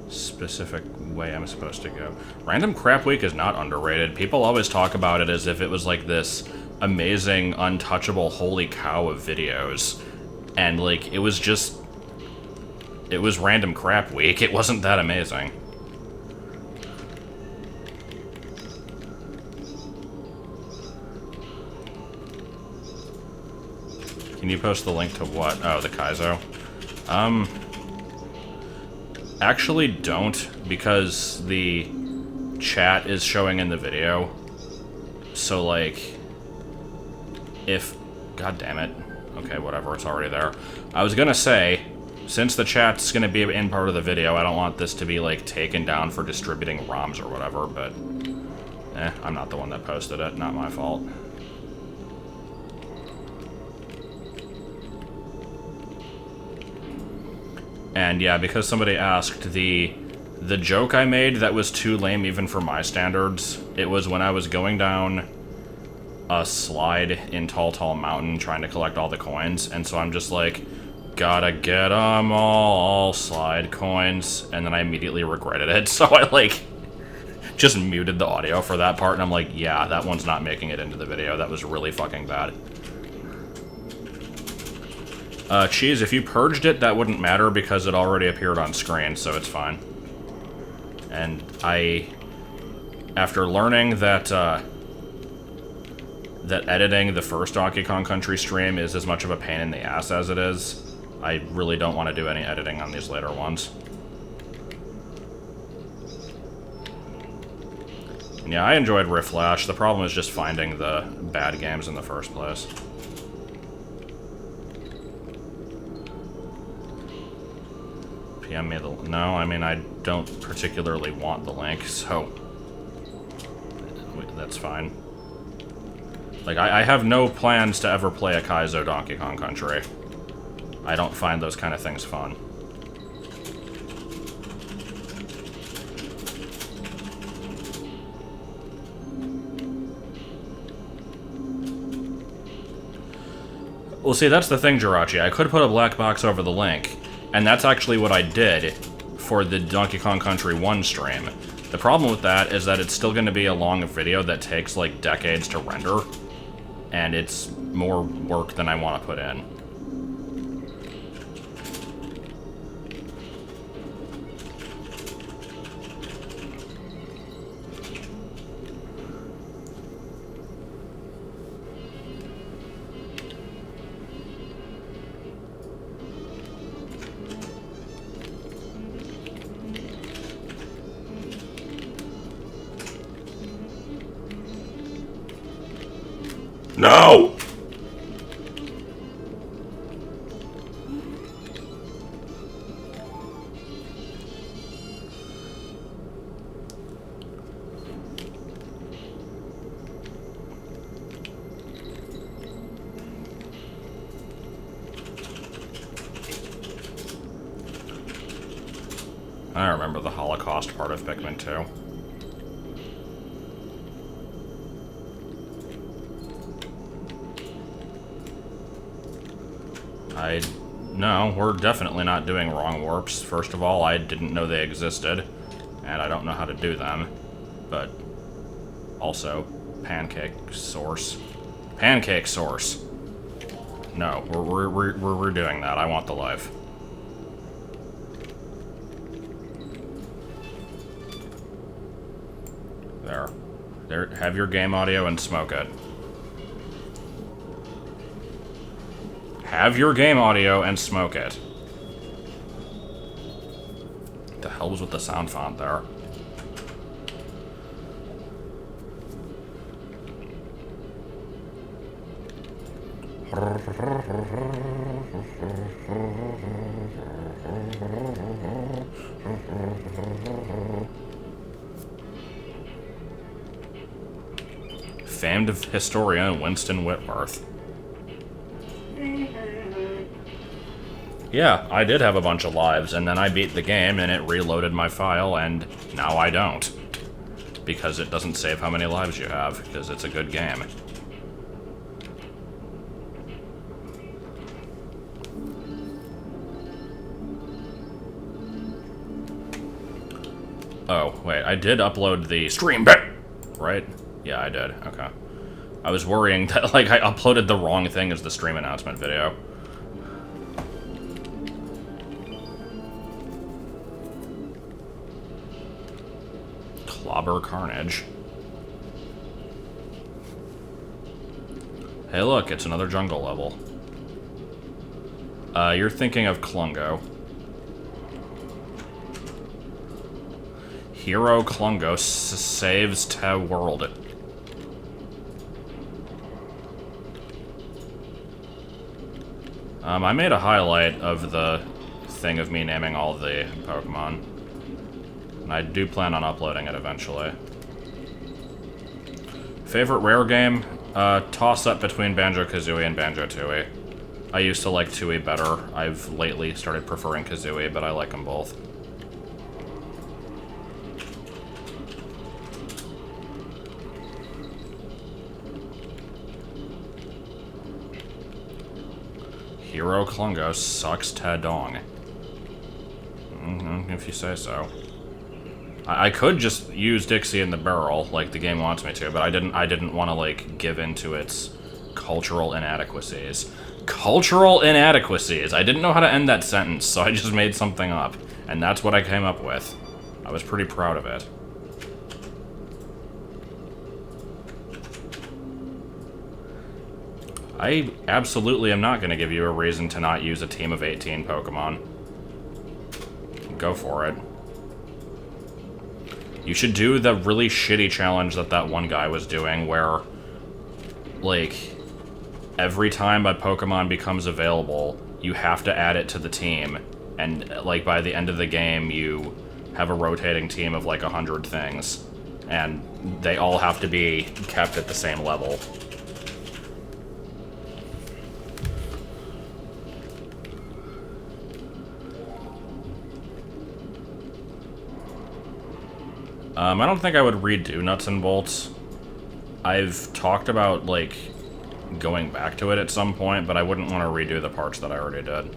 [SPEAKER 1] specific way I'm supposed to go. Random Crap Week is not underrated. People always talk about it as if it was like this amazing, untouchable, holy cow of videos. And like, it was just... it was Random Crap Week. It wasn't that amazing. Can you post the link to what? Oh, the Kaizo. Actually don't, because the chat is showing in the video. So, like, if... God damn it. Okay, whatever, it's already there. I was gonna say, since the chat's gonna be in part of the video, I don't want this to be, like, taken down for distributing ROMs or whatever, but... I'm not the one that posted it, not my fault. And yeah, because somebody asked, the joke I made that was too lame even for my standards, it was when I was going down a slide in Tall Tall Mountain trying to collect all the coins, and so I'm just like, gotta get 'em all slide coins, and then I immediately regretted it, so I like just muted the audio for that part, and I'm like, yeah, that one's not making it into the video, that was really fucking bad. Cheese, if you purged it, that wouldn't matter because it already appeared on screen, so it's fine. And after learning that, that editing the first Donkey Kong Country stream is as much of a pain in the ass as it is, I really don't want to do any editing on these later ones. And yeah, I enjoyed Rifflash. The problem is just finding the bad games in the first place. PM me the... No, I mean, I don't particularly want the link, so... that's fine. Like, I have no plans to ever play a Kaizo Donkey Kong Country. I don't find those kind of things fun. Well, see, that's the thing, Jirachi. I could put a black box over the link, and that's actually what I did for the Donkey Kong Country 1 stream. The problem with that is that it's still going to be a long video that takes, like, decades to render, and it's more work than I want to put in.
[SPEAKER 3] No!
[SPEAKER 1] I remember the Holocaust part of Pikmin 2. No, we're definitely not doing wrong warps. First of all, I didn't know they existed, and I don't know how to do them. But also, pancake source. Pancake source. No, we're redoing that. I want the life. There. Have your game audio and smoke it. Have your game audio and smoke it. What the hell was with the sound font there? Famed historian Winston Whitworth. Yeah, I did have a bunch of lives, and then I beat the game, and it reloaded my file, and now I don't. Because it doesn't save how many lives you have, because it's a good game. Oh, wait, I did upload the stream bit, right? Yeah, I did, okay. I was worrying that, like, I uploaded the wrong thing as the stream announcement video. Clobber Carnage. Hey look, it's another jungle level. You're thinking of Klungo. Hero Klungo saves Te world. I made a highlight of the thing of me naming all the Pokemon. And I do plan on uploading it eventually. Favorite rare game? Toss-up between Banjo-Kazooie and Banjo-Tooie. I used to like Tooie better. I've lately started preferring Kazooie, but I like them both. Hero Klungo sucks Tadong. If you say so. I could just use Dixie in the barrel, like the game wants me to, but I didn't want to, like, give into its cultural inadequacies. Cultural inadequacies! I didn't know how to end that sentence, so I just made something up. And that's what I came up with. I was pretty proud of it. I absolutely am not going to give you a reason to not use a team of 18 Pokemon. Go for it. You should do the really shitty challenge that one guy was doing, where, like, every time a Pokemon becomes available, you have to add it to the team, and, like, by the end of the game, you have a rotating team of, like, 100 things, and they all have to be kept at the same level. I don't think I would redo Nuts and Bolts. I've talked about, like, going back to it at some point, but I wouldn't want to redo the parts that I already did.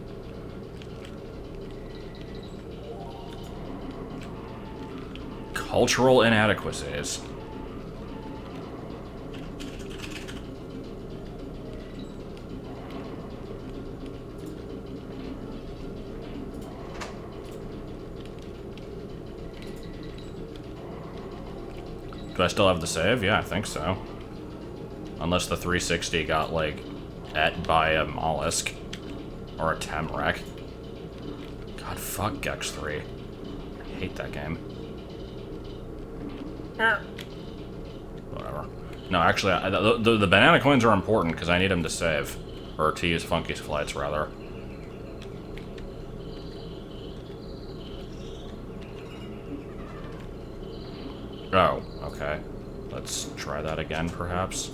[SPEAKER 1] Cultural inadequacies. Do I still have the save? Yeah, I think so. Unless the 360 got, like, et by a mollusk. Or a Temrec. God, fuck Gex 3. I hate that game. Whatever. No, actually, the banana coins are important, because I need them to save. Or to use Funky Flights, rather. Oh, okay. Let's try that again, perhaps.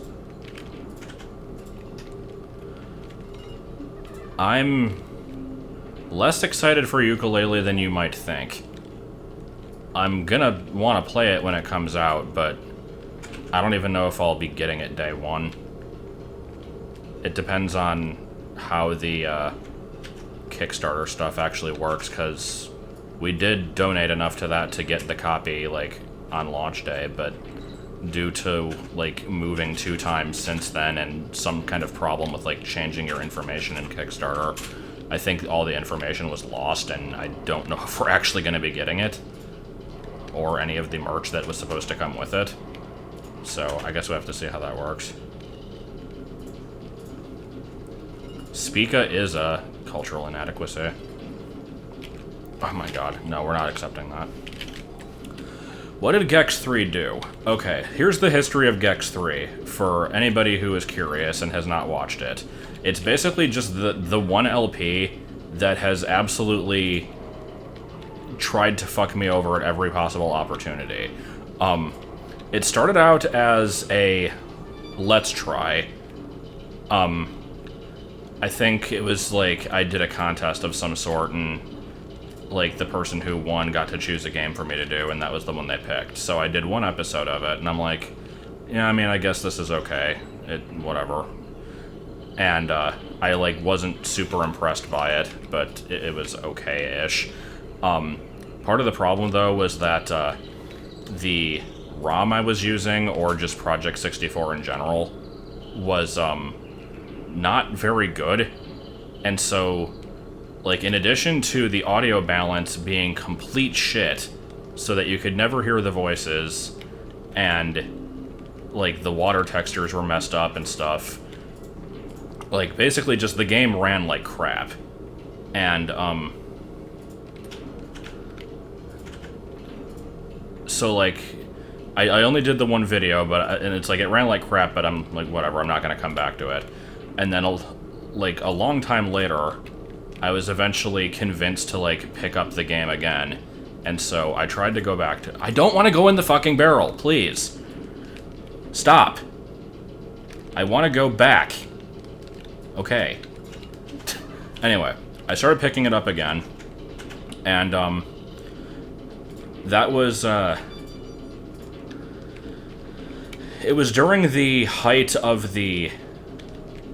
[SPEAKER 1] I'm less excited for Yooka-Laylee than you might think. I'm gonna want to play it when it comes out, but I don't even know if I'll be getting it day one. It depends on how the Kickstarter stuff actually works, because we did donate enough to that to get the copy, like, on launch day, but due to, like, moving 2 times since then and some kind of problem with, like, changing your information in Kickstarter, I think all the information was lost, and I don't know if we're actually going to be getting it, or any of the merch that was supposed to come with it. So I guess we have to see how that works. Spica is a cultural inadequacy. Oh my god, no, we're not accepting that. What did Gex 3 do? Okay, here's the history of Gex 3, for anybody who is curious and has not watched it. It's basically just the one LP that has absolutely tried to fuck me over at every possible opportunity. It started out as a let's try. I think it was like I did a contest of some sort, and like the person who won got to choose a game for me to do, and that was the one they picked. So I did 1 episode of it, and I'm like, yeah, I mean, I guess this is okay. Whatever. And I like wasn't super impressed by it, but it was okay-ish. Part of the problem though was that the ROM I was using, or just Project 64 in general, was not very good. And so, like, in addition to the audio balance being complete shit, so that you could never hear the voices, and, like, the water textures were messed up and stuff, like, basically just the game ran like crap. And, so, like, I only did the 1 video, but, and it's like, it ran like crap, but I'm like, whatever, I'm not gonna come back to it. And then, like, a long time later, I was eventually convinced to, like, pick up the game again. And so I tried to go back to... I don't want to go in the fucking barrel, please. Stop. I want to go back. Okay. Anyway, I started picking it up again. And, that was, it was during the height of the,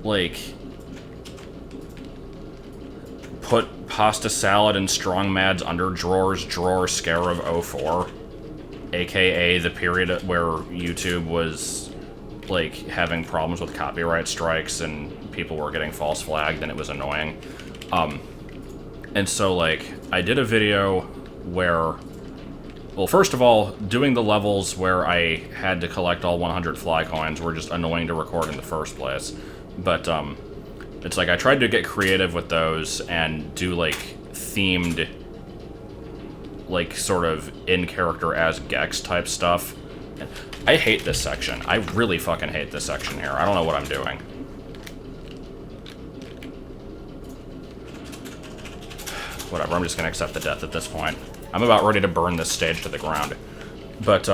[SPEAKER 1] like, put pasta salad and strong mads under drawers drawer scare of 04, aka the period where YouTube was, like, having problems with copyright strikes and people were getting false flagged, and it was annoying. And so, like, I did a video where, well, first of all, doing the levels where I had to collect all 100 fly coins were just annoying to record in the first place. But, it's like I tried to get creative with those and do, like, themed, like, sort of in-character as Gex type stuff. I hate this section. I really fucking hate this section here. I don't know what I'm doing. Whatever, I'm just gonna accept the death at this point. I'm about ready to burn this stage to the ground. But,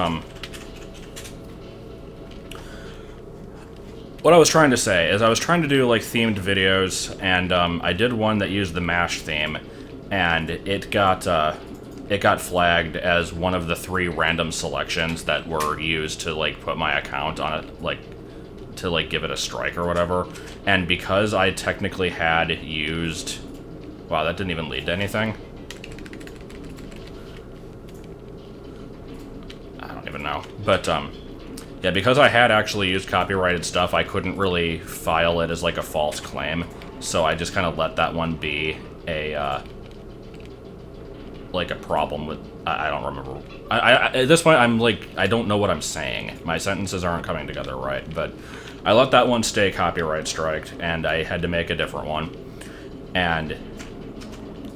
[SPEAKER 1] what I was trying to say is I was trying to do, like, themed videos, and, I did one that used the MASH theme, and it got flagged as one of the 3 random selections that were used to, like, put my account on it, like, to, like, give it a strike or whatever. And because I technically had used... Wow, that didn't even lead to anything. I don't even know. But, yeah, because I had actually used copyrighted stuff, I couldn't really file it as, like, a false claim. So I just kind of let that one be a, like, a problem with... I don't remember. At this point, I'm, like, I don't know what I'm saying. My sentences aren't coming together right, but I let that one stay copyright striked, and I had to make a different one. And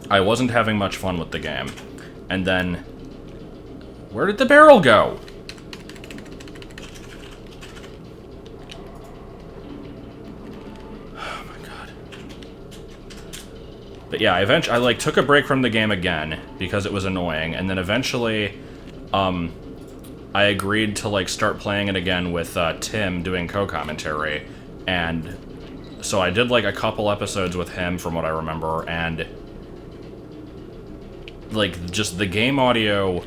[SPEAKER 1] I wasn't having much fun with the game. And then... Where did the barrel go? Oh my god. But yeah, I like took a break from the game again because it was annoying, and then eventually I agreed to, like, start playing it again with Tim doing co-commentary, and so I did, like, a couple episodes with him from what I remember, and like, just the game audio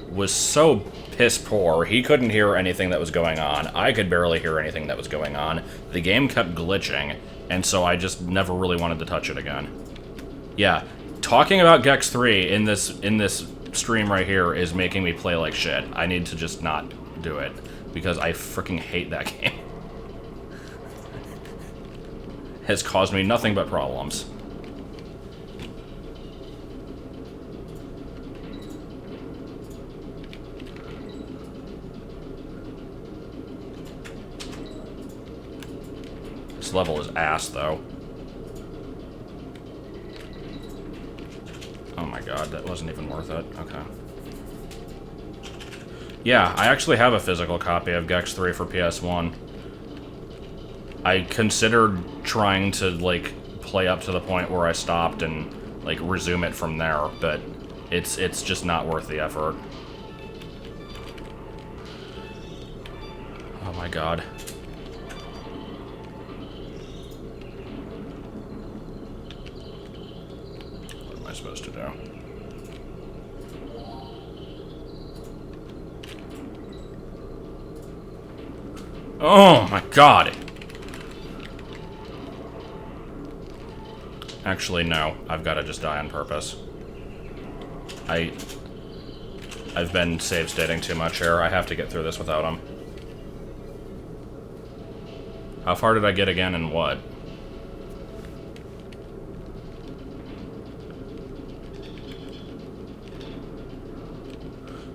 [SPEAKER 1] was so piss poor. He couldn't hear anything that was going on. I could barely hear anything that was going on. The game kept glitching, and so I just never really wanted to touch it again. Yeah, talking about Gex 3 in this stream right here is making me play like shit. I need to just not do it because I freaking hate that game. Has caused me nothing but problems. This level is ass, though. Oh my god, that wasn't even worth it. Okay. Yeah, I actually have a physical copy of Gex 3 for PS1. I considered trying to, like, play up to the point where I stopped and, like, resume it from there, but it's just not worth the effort. Oh my god. What am I supposed to do? Oh my god! Actually, no. I've got to just die on purpose. I've been save stating too much here. I have to get through this without him. How far did I get again and what?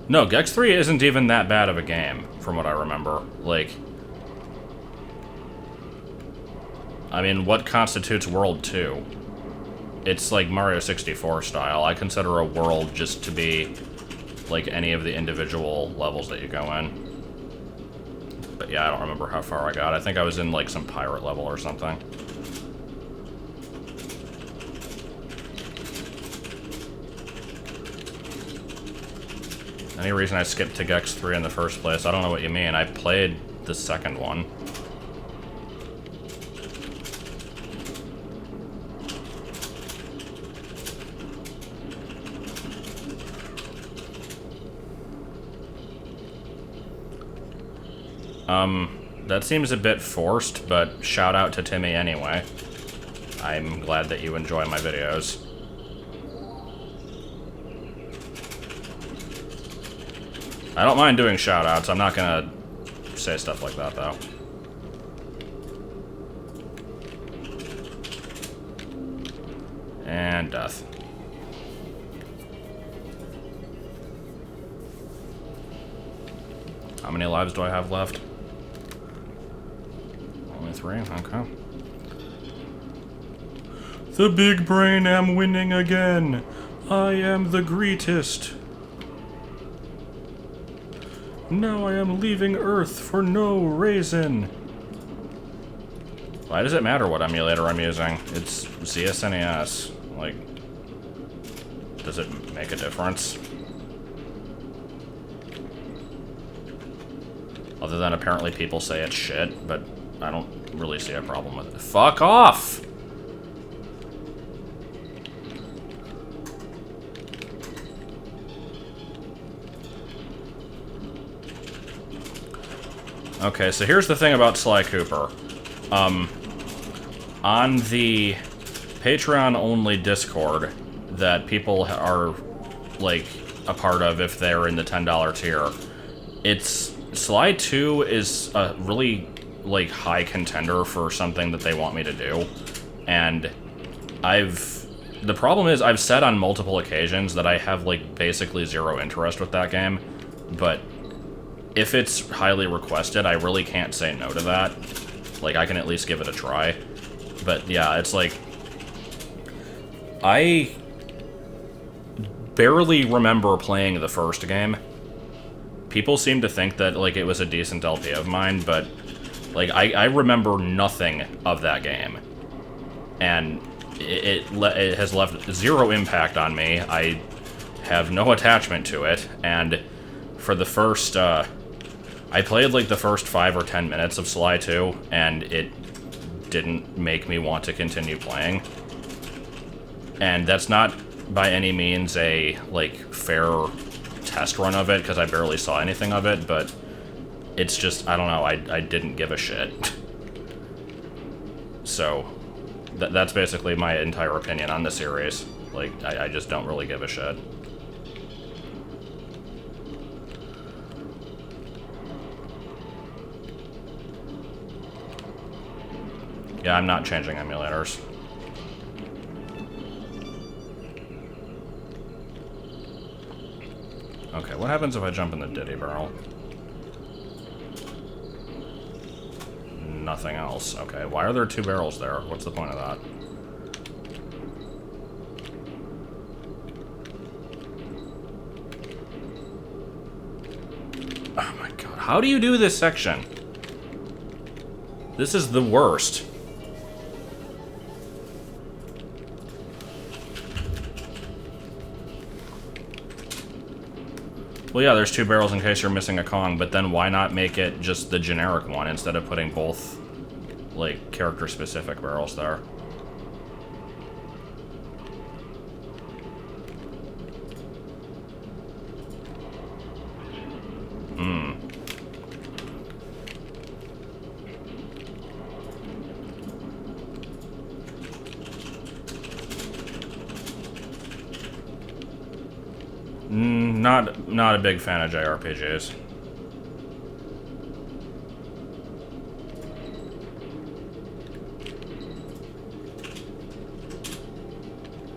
[SPEAKER 1] No, Gex 3 isn't even that bad of a game, from what I remember. Like, I mean, what constitutes World 2? It's like Mario 64 style. I consider a world just to be like any of the individual levels that you go in. But yeah, I don't remember how far I got. I think I was in like some pirate level or something. Any reason I skipped to Gex 3 in the first place? I don't know what you mean. I played the second one. That seems a bit forced, but shout out to Timmy anyway. I'm glad that you enjoy my videos. I don't mind doing shout outs. I'm not gonna say stuff like that, though. And death. How many lives do I have left? Only 3? Okay. The big brain am winning again. I am the greatest. Now I am leaving Earth for no reason. Why does it matter what emulator I'm using? It's ZSNES. Like, does it make a difference? Other than apparently people say it's shit, but I don't really see a problem with it. Fuck off! Okay, so here's the thing about Sly Cooper. On the Patreon-only Discord that people are, like, a part of if they're in the $10 tier, Sly 2 is a really, like, high contender for something that they want me to do. And the problem is I've said on multiple occasions that I have, like, basically zero interest with that game, but if it's highly requested, I really can't say no to that. Like, I can at least give it a try. But, yeah, it's like, I barely remember playing the first game. People seem to think that, like, it was a decent LP of mine, but, like, I remember nothing of that game. And it has left zero impact on me. I have no attachment to it, and for the first, I played, like, the first 5 or 10 minutes of Sly 2, and it didn't make me want to continue playing. And that's not by any means a, like, fair test run of it, because I barely saw anything of it, but it's just, I don't know, I didn't give a shit. So, That's basically my entire opinion on the series. Like, I just don't really give a shit. Yeah, I'm not changing emulators. Okay, what happens if I jump in the Diddy barrel? Nothing else. Okay, why are there 2 barrels there? What's the point of that? Oh my god, how do you do this section? This is the worst. Well, yeah, there's 2 barrels in case you're missing a Kong, but then why not make it just the generic one instead of putting both, like, character-specific barrels there? Not a big fan of JRPGs.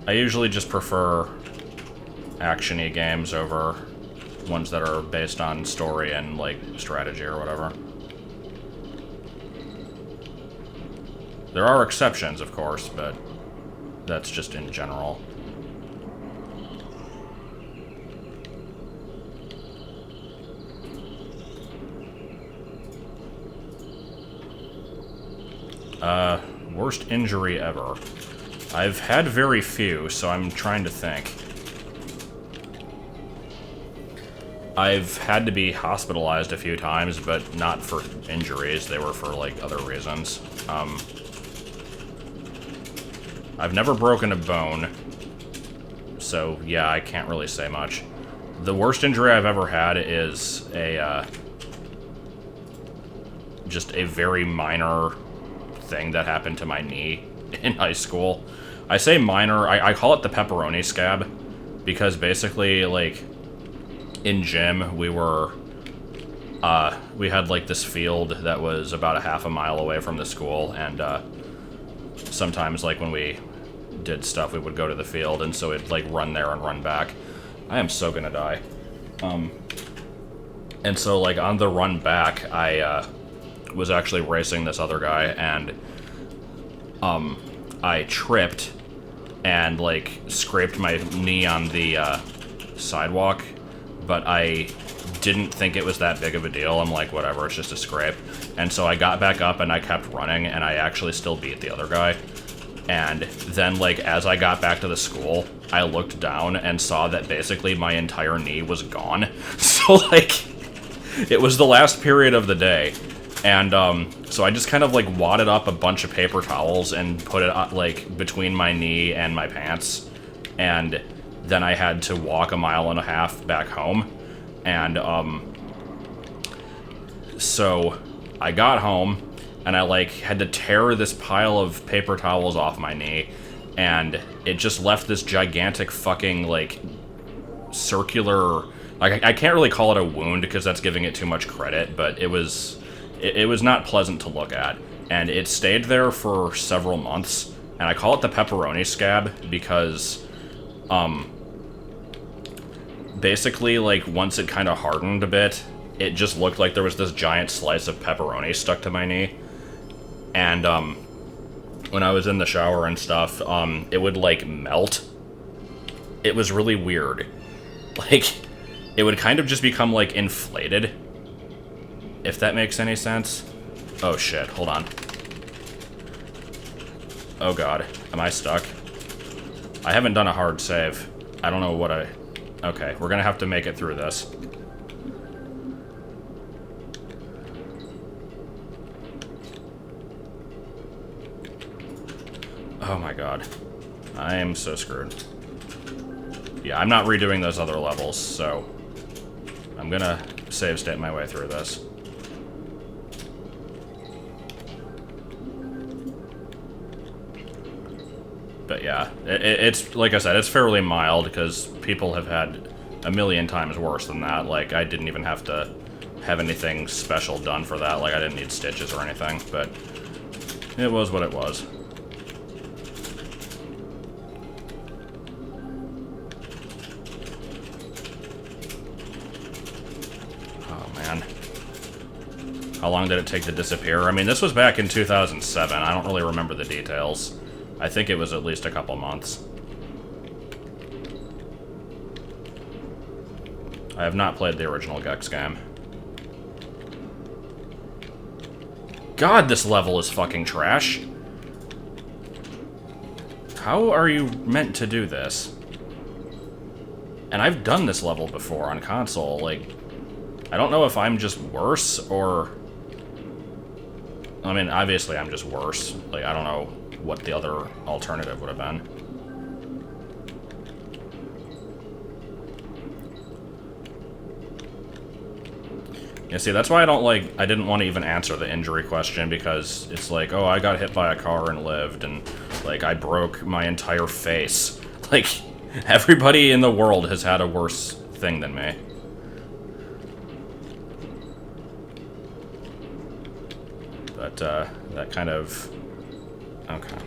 [SPEAKER 1] I usually just prefer action-y games over ones that are based on story and, like, strategy or whatever. There are exceptions, of course, but that's just in general. Worst injury ever. I've had very few, so I'm trying to think. I've had to be hospitalized a few times, but not for injuries. They were for, like, other reasons. I've never broken a bone, so yeah, I can't really say much. The worst injury I've ever had is just a very minor thing that happened to my knee in high school. I say minor, I call it the pepperoni scab, because basically, like, in gym, we had, like, this field that was about a half a mile away from the school, and, sometimes, like, when we did stuff, we would go to the field, and so it'd, like, run there and run back. I am so gonna die. And so, like, on the run back, I, was actually racing this other guy, and I tripped and, like, scraped my knee on the sidewalk, but I didn't think it was that big of a deal. I'm like, whatever, it's just a scrape. And so I got back up and I kept running, and I actually still beat the other guy. And then, like, as I got back to the school, I looked down and saw that basically my entire knee was gone. So, like, it was the last period of the day. And, so I just kind of, like, wadded up a bunch of paper towels and put it, like, between my knee and my pants. And then I had to walk 1.5 miles back home. And, so I got home, and I, like, had to tear this pile of paper towels off my knee. And it just left this gigantic fucking, like, circular... Like, I can't really call it a wound, because that's giving it too much credit, but it was not pleasant to look at, and it stayed there for several months, and I call it the pepperoni scab because, basically, like, once it kind of hardened a bit, it just looked like there was this giant slice of pepperoni stuck to my knee, and, when I was in the shower and stuff, it would, like, melt. It was really weird. Like, it would kind of just become, like, inflated. If that makes any sense. Oh shit, hold on. Oh god, am I stuck? I haven't done a hard save. I don't know what I... Okay, we're gonna have to make it through this. Oh my god. I am so screwed. Yeah, I'm not redoing those other levels, so... I'm gonna save state my way through this. But yeah, it's, like I said, it's fairly mild, because people have had a million times worse than that. Like, I didn't even have to have anything special done for that. Like, I didn't need stitches or anything, but it was what it was. Oh, man. How long did it take to disappear? I mean, this was back in 2007. I don't really remember the details. I think it was at least a couple months. I have not played the original Gex game. God, this level is fucking trash. How are you meant to do this? And I've done this level before on console. Like, I don't know if I'm just worse, or... I mean, obviously I'm just worse. Like, I don't know what the other alternative would have been. Yeah, see, that's why I didn't want to even answer the injury question, because it's like, oh, I got hit by a car and lived, and, like, I broke my entire face. Like, everybody in the world has had a worse thing than me. But, that kind of... Okay.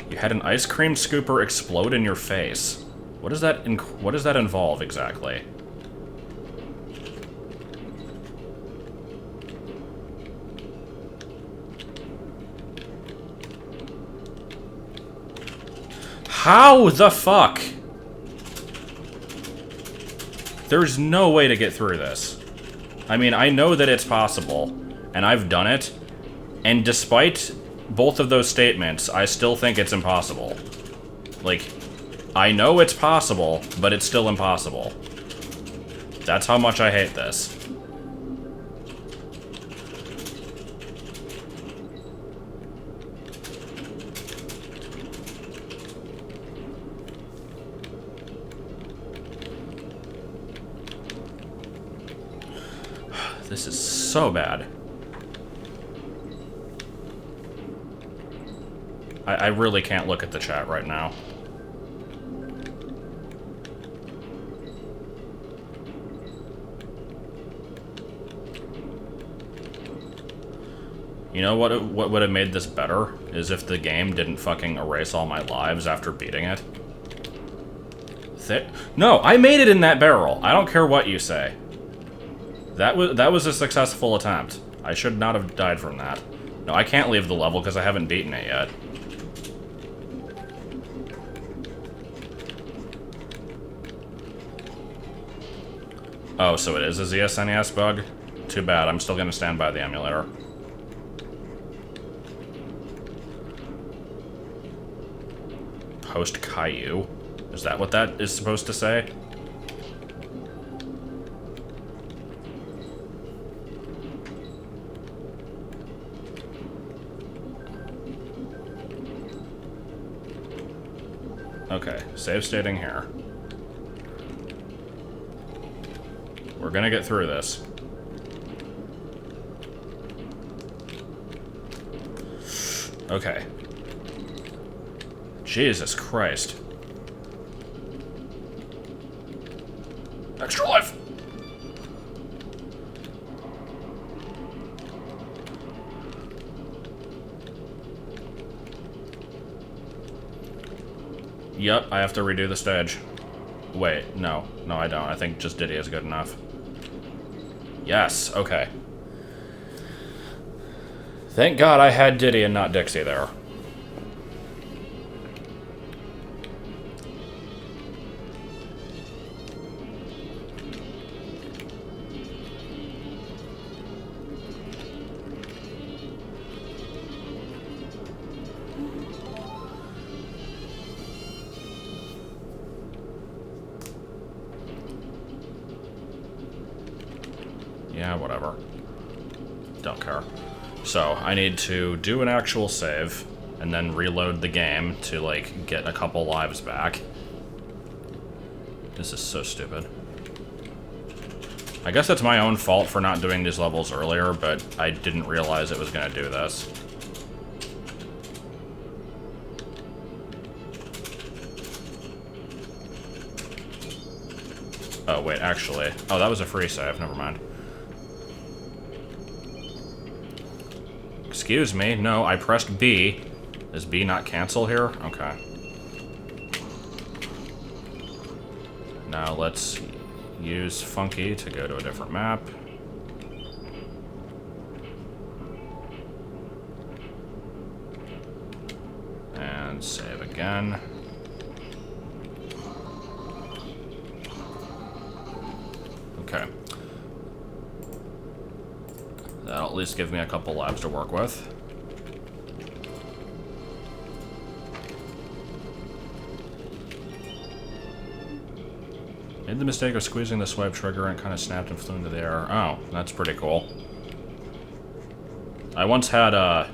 [SPEAKER 1] You had an ice cream scooper explode in your face. What does that involve, exactly? How the fuck? There's no way to get through this. I mean, I know that it's possible, and I've done it, and despite both of those statements, I still think it's impossible. Like, I know it's possible, but it's still impossible. That's how much I hate this. This is so bad. I really can't look at the chat right now. You know what would have made this better? Is if the game didn't fucking erase all my lives after beating it. No, I made it in that barrel. I don't care what you say. That was a successful attempt. I should not have died from that. No, I can't leave the level because I haven't beaten it yet. Oh, so it is a ZSNES bug? Too bad, I'm still gonna stand by the emulator. Post Caillou? Is that what that is supposed to say? Okay, save stating here. We're gonna get through this. Okay. Jesus Christ. Extra life! Yep, I have to redo the stage. Wait, no. No, I don't. I think just Diddy is good enough. Yes, okay. Thank God I had Diddy and not Dixie there. Yeah, whatever. Don't care. So, I need to do an actual save, and then reload the game to, like, get a couple lives back. This is so stupid. I guess it's my own fault for not doing these levels earlier, but I didn't realize it was gonna do this. Oh, wait, actually. Oh, that was a free save. Never mind. Excuse me. No, I pressed B. Is B not cancel here? Okay. Now let's use Funky to go to a different map. And save again. Okay. That'll at least give me a couple labs to work with. Made the mistake of squeezing the swipe trigger and kind of snapped and flew into the air. Oh, that's pretty cool. I once had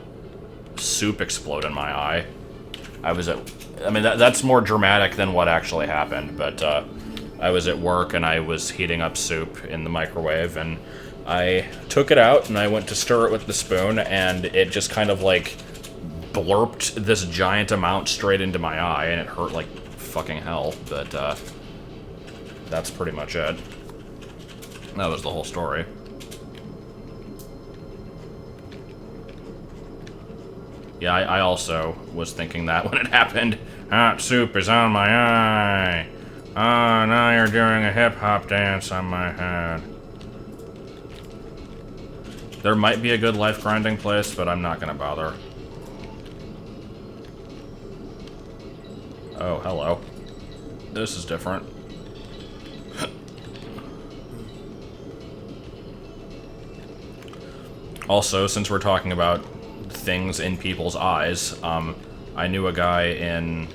[SPEAKER 1] soup explode in my eye. I mean, that's more dramatic than what actually happened, but I was at work and I was heating up soup in the microwave, and I took it out and I went to stir it with the spoon, and it just kind of like blurped this giant amount straight into my eye, and it hurt like fucking hell, but that's pretty much it. That was the whole story. Yeah, I also was thinking that when it happened. Hot soup is on my eye. Oh, now you're doing a hip-hop dance on my head. There might be a good life grinding place, but I'm not gonna bother. Oh, hello. This is different. Also, since we're talking about things in people's eyes, I knew a guy in,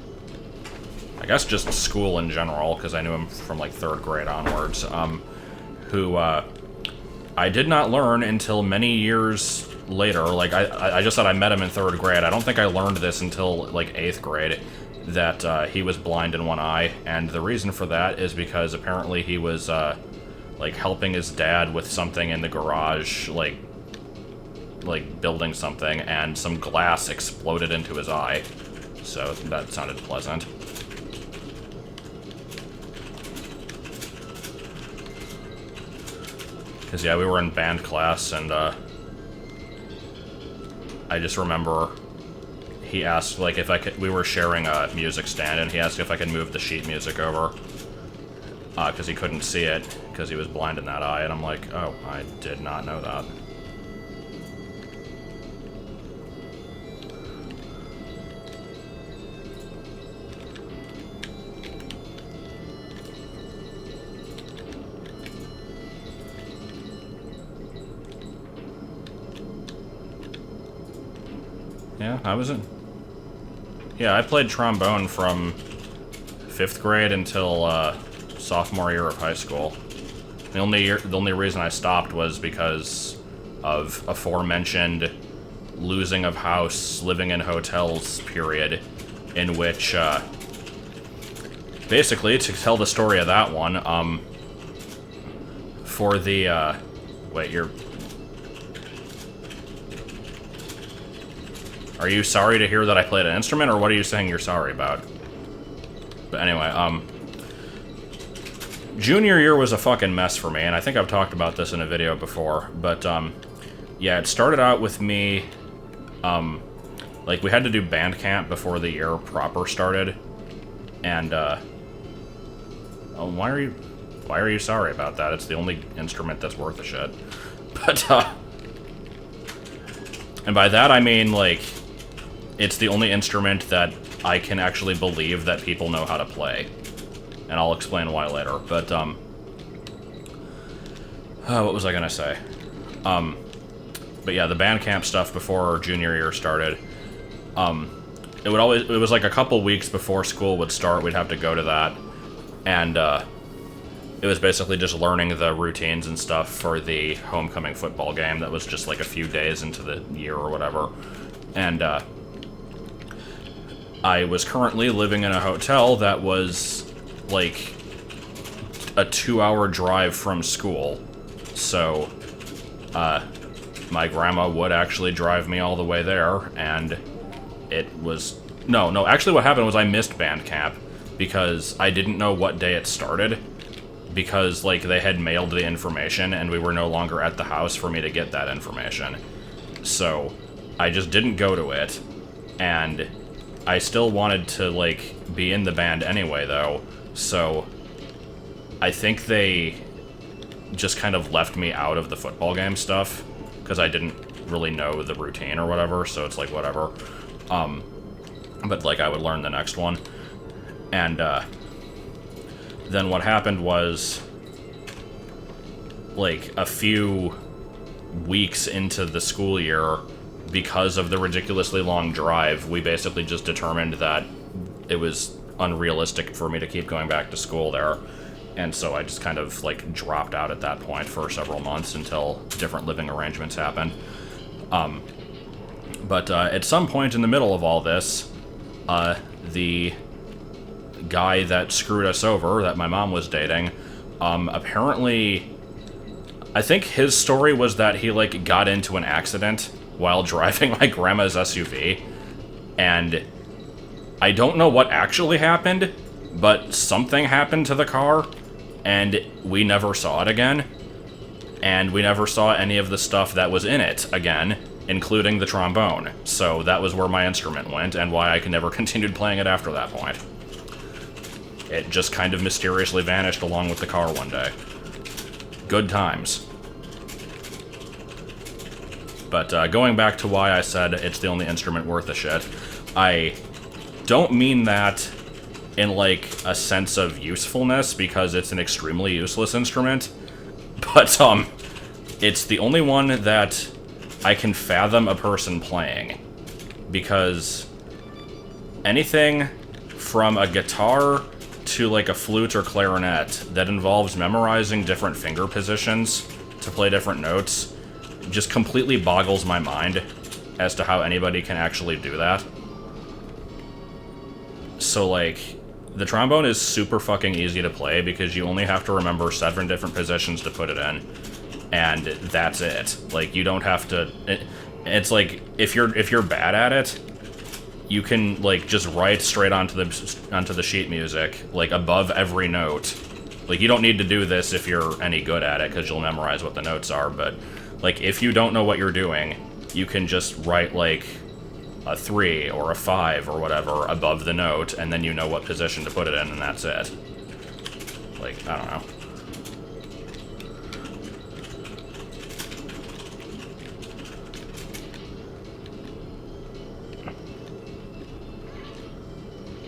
[SPEAKER 1] I guess just school in general, because I knew him from like 3rd grade onwards, who I did not learn until many years later. Like, I just said I met him in 3rd grade. I don't think I learned this until like 8th grade, that he was blind in one eye, and the reason for that is because apparently he was like helping his dad with something in the garage, like building something, and some glass exploded into his eye. So that sounded pleasant. Because, yeah, we were in band class, and I just remember he asked, like, if I could, we were sharing a music stand, and he asked if I could move the sheet music over, because he couldn't see it, because he was blind in that eye, and I'm like, oh, I did not know that. Yeah, I was in. Yeah, I played trombone from 5th grade until sophomore year of high school. The only reason I stopped was because of aforementioned losing of house, living in hotels period, in which basically, to tell the story of that one, for the wait, you're. Are you sorry to hear that I played an instrument, or what are you saying you're sorry about? But anyway, junior year was a fucking mess for me, and I think I've talked about this in a video before, but, yeah, it started out with me, like, we had to do band camp before the year proper started, and, oh, why are you sorry about that? It's the only instrument that's worth a shit. But, and by that I mean, like, it's the only instrument that I can actually believe that people know how to play. And I'll explain why later. But, what was I gonna say? But yeah, the band camp stuff before junior year started, it was like a couple weeks before school would start, we'd have to go to that. And, it was basically just learning the routines and stuff for the homecoming football game that was just like a few days into the year or whatever. And, I was currently living in a hotel that was, like, a 2-hour drive from school. So, my grandma would actually drive me all the way there, and it was... No, actually what happened was I missed band camp, because I didn't know what day it started, because, like, they had mailed the information and we were no longer at the house for me to get that information. So I just didn't go to it, and I still wanted to, like, be in the band anyway, though, so I think they just kind of left me out of the football game stuff, because I didn't really know the routine or whatever, so it's like, whatever. But, like, I would learn the next one. And, then what happened was, like, a few weeks into the school year, because of the ridiculously long drive, we basically just determined that it was unrealistic for me to keep going back to school there. And so I just kind of, like, dropped out at that point for several months until different living arrangements happened. But at some point in the middle of all this, the guy that screwed us over, that my mom was dating, apparently, I think his story was that he, like, got into an accident while driving my grandma's SUV, and I don't know what actually happened, but something happened to the car, and we never saw it again, and we never saw any of the stuff that was in it again, including the trombone. So that was where my instrument went, and why I never continued playing it after that point. It just kind of mysteriously vanished along with the car one day. Good times. But going back to why I said it's the only instrument worth a shit, I don't mean that in, like, a sense of usefulness, because it's an extremely useless instrument, but, it's the only one that I can fathom a person playing, because anything from a guitar to, like, a flute or clarinet that involves memorizing different finger positions to play different notes just completely boggles my mind as to how anybody can actually do that. So, like, the trombone is super fucking easy to play because you only have to remember 7 different positions to put it in, and that's it. Like, you don't have to... It's like, if you're bad at it, you can, like, just write straight onto the sheet music, like, above every note. Like, you don't need to do this if you're any good at it, because you'll memorize what the notes are, but, like, if you don't know what you're doing, you can just write, like, a 3 or a 5 or whatever above the note, and then you know what position to put it in, and that's it. Like, I don't know.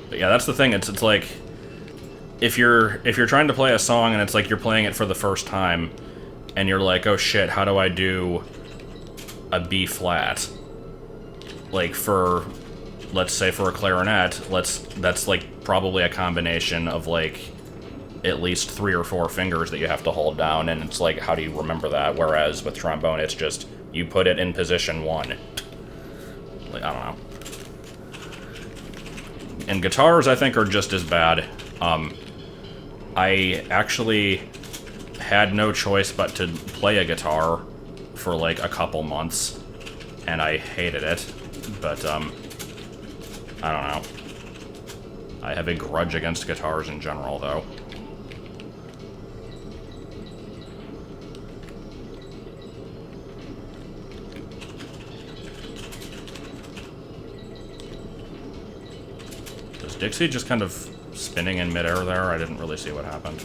[SPEAKER 1] But yeah, that's the thing. It's like, if you're trying to play a song and it's like you're playing it for the first time, and you're like, oh shit, how do I do a B flat? Like, for, let's say for a clarinet, that's like probably a combination of, like, at least 3 or 4 fingers that you have to hold down, and it's like, how do you remember that? Whereas with trombone, it's just, you put it in position 1. Like, I don't know. And guitars, I think, are just as bad. I actually had no choice but to play a guitar for, like, a couple months, and I hated it. But, I don't know. I have a grudge against guitars in general, though. Is Dixie just kind of spinning in midair there? I didn't really see what happened.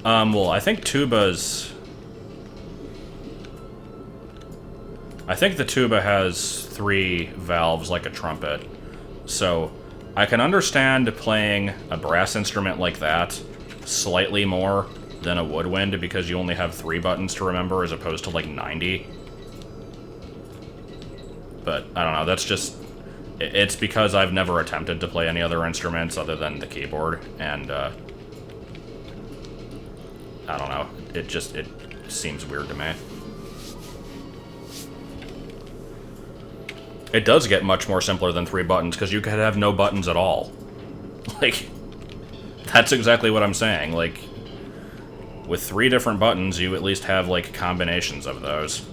[SPEAKER 1] Well, I think tubas... I think the tuba has 3 valves like a trumpet, so I can understand playing a brass instrument like that slightly more than a woodwind, because you only have 3 buttons to remember as opposed to, like, 90. But, I don't know, that's just... It's because I've never attempted to play any other instruments other than the keyboard, and, I don't know, it seems weird to me. It does get much more simpler than 3 buttons, because you could have no buttons at all. Like, that's exactly what I'm saying. Like, with 3 different buttons, you at least have, like, combinations of those.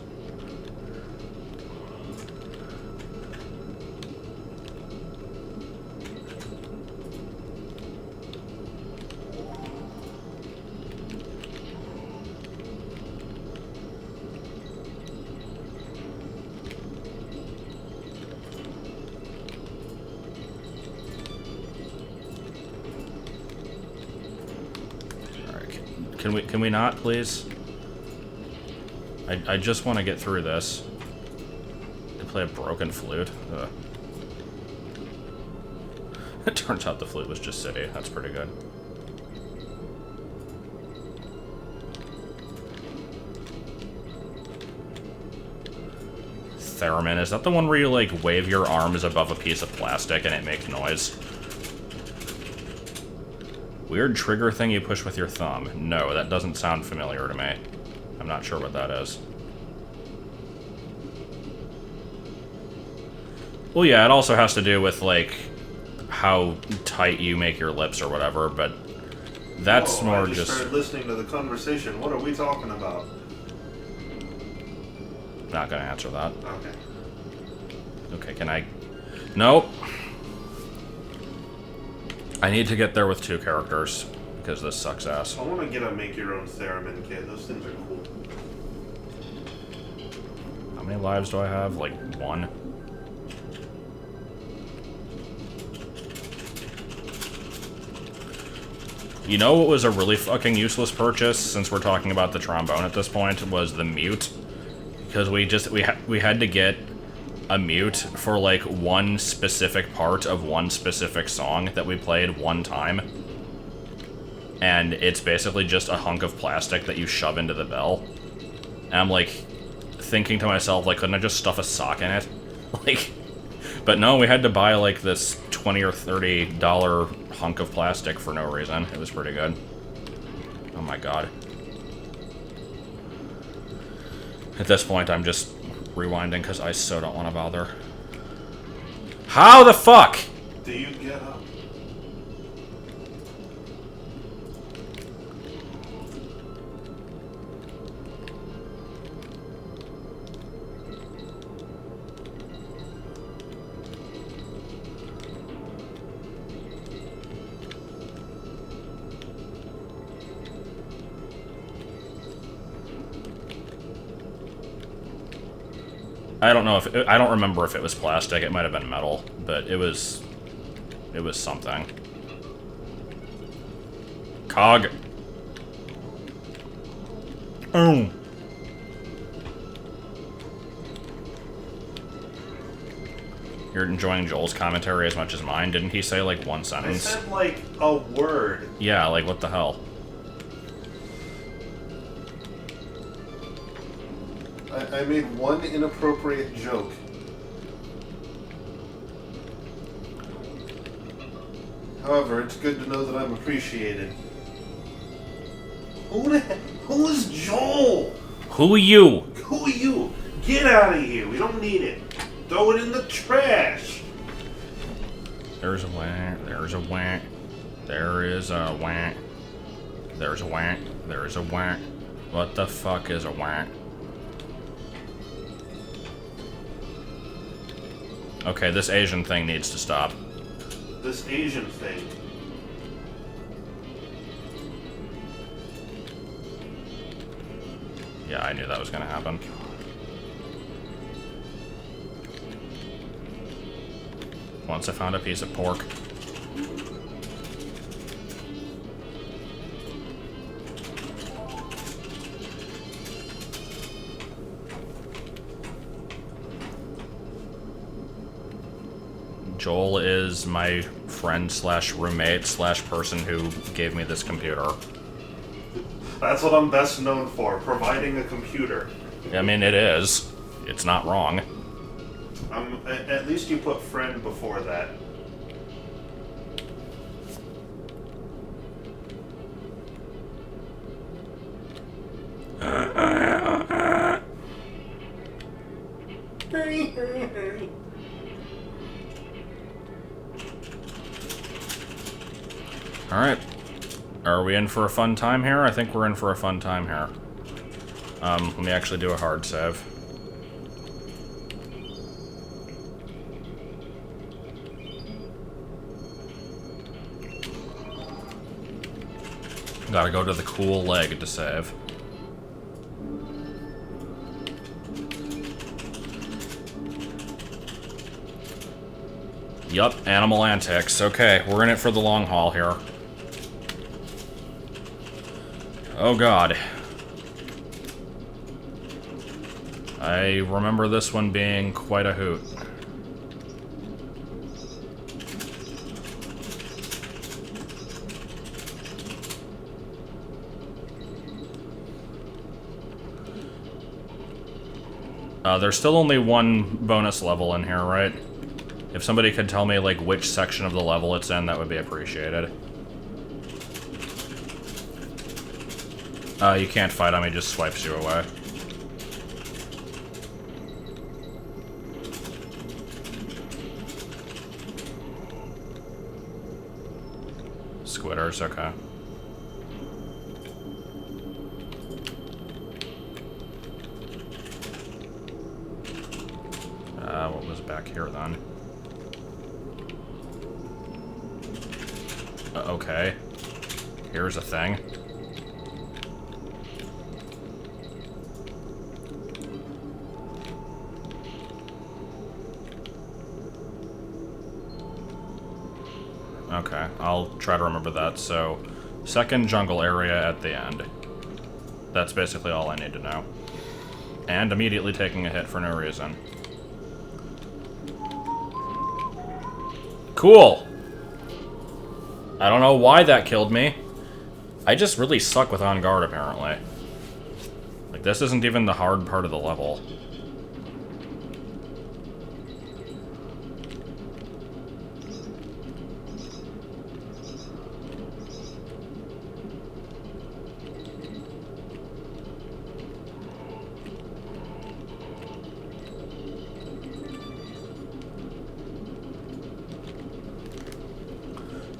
[SPEAKER 1] Can we not, please? I just want to get through this. To play a broken flute. Ugh. It turns out the flute was just City. That's pretty good. Theremin, is that the one where you, like, wave your arms above a piece of plastic and it makes noise? Weird trigger thing you push with your thumb. No, that doesn't sound familiar to me. I'm not sure what that is. Well, yeah, it also has to do with, like, how tight you make your lips or whatever, but that's more
[SPEAKER 2] I just started listening to the conversation. What are we talking about?
[SPEAKER 1] Not gonna answer that.
[SPEAKER 2] Okay.
[SPEAKER 1] Okay, can I... Nope. I need to get there with 2 characters, because this sucks ass.
[SPEAKER 2] I want to get a make-your-own theremin kit. Those things are cool.
[SPEAKER 1] How many lives do I have? Like, 1? You know what was a really fucking useless purchase, since we're talking about the trombone at this point, was the mute. Because we had to get a mute for, like, one specific part of one specific song that we played one time. And it's basically just a hunk of plastic that you shove into the bell. And I'm, like, thinking to myself, like, couldn't I just stuff a sock in it? Like, but no, we had to buy, like, this $20 or $30 hunk of plastic for no reason. It was pretty good. Oh my god. At this point, I'm just rewinding because I so don't want to bother. How the fuck?
[SPEAKER 2] Do you get up?
[SPEAKER 1] I don't know if I don't remember if it was plastic. It might have been metal, but it was something. Cog. Oh. You're enjoying Joel's commentary as much as mine. Didn't he say like one
[SPEAKER 2] I
[SPEAKER 1] sentence?
[SPEAKER 2] said, like, a word.
[SPEAKER 1] Yeah, like what the hell?
[SPEAKER 2] I made one inappropriate joke. However, it's good to know that I'm appreciated. Who is Joel?
[SPEAKER 1] Who are you?
[SPEAKER 2] Who are you? Get out of here. We don't need it. Throw it in the trash.
[SPEAKER 1] There's a whack. There's a whack. There is a whack. There's a whack. There's a whack. What the fuck is a whack? Okay, this Asian thing needs to stop.
[SPEAKER 2] This Asian thing.
[SPEAKER 1] Yeah, I knew that was gonna happen. Once I found a piece of pork. Joel is my friend slash roommate slash person who gave me this computer.
[SPEAKER 2] That's what I'm best known for, providing a computer.
[SPEAKER 1] I mean, it is. It's not wrong.
[SPEAKER 2] At least you put friend before that.
[SPEAKER 1] Alright. Are we in for a fun time here? I think we're in for a fun time here. Let me actually do a hard save. Gotta go to the cool leg to save. Yup, animal antics. Okay, we're in it for the long haul here. Oh god. I remember this one being quite a hoot. There's still only one bonus level in here, right? If somebody could tell me, like, which section of the level it's in, that would be appreciated. You can't fight him, he just swipes you away. Squitters, okay. What was back here then? Okay. Here's a thing. Okay, I'll try to remember that. So, second jungle area at the end. That's basically all I need to know. And immediately taking a hit for no reason. Cool! I don't know why that killed me. I just really suck with on guard, apparently. Like, this isn't even the hard part of the level.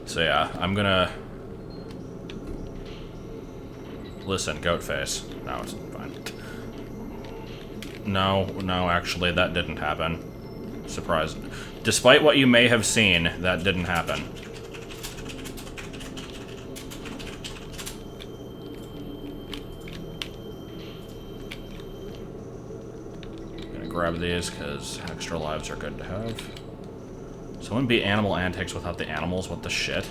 [SPEAKER 1] So yeah, I'm gonna... Listen, goat face. No, it's fine. No, actually, that didn't happen. Surprise. Despite what you may have seen, that didn't happen. Gonna grab these, because extra lives are good to have. Someone beat Animal Antics without the animals? What the shit?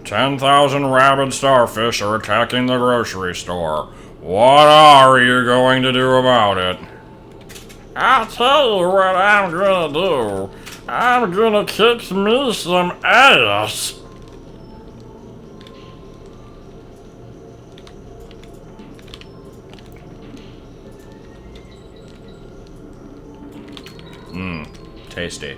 [SPEAKER 1] 10,000 rabid starfish are attacking the grocery store. What are you going to do about it? I'll tell you what I'm gonna do. I'm gonna kick me some ass. Tasty.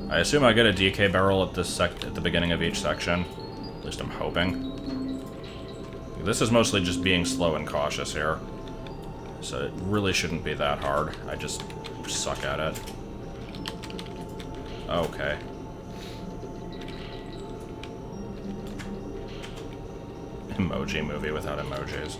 [SPEAKER 1] I assume I get a DK barrel at at the beginning of each section. At least I'm hoping. This is mostly just being slow and cautious here. So it really shouldn't be that hard. I just suck at it. Okay. Emoji movie without emojis.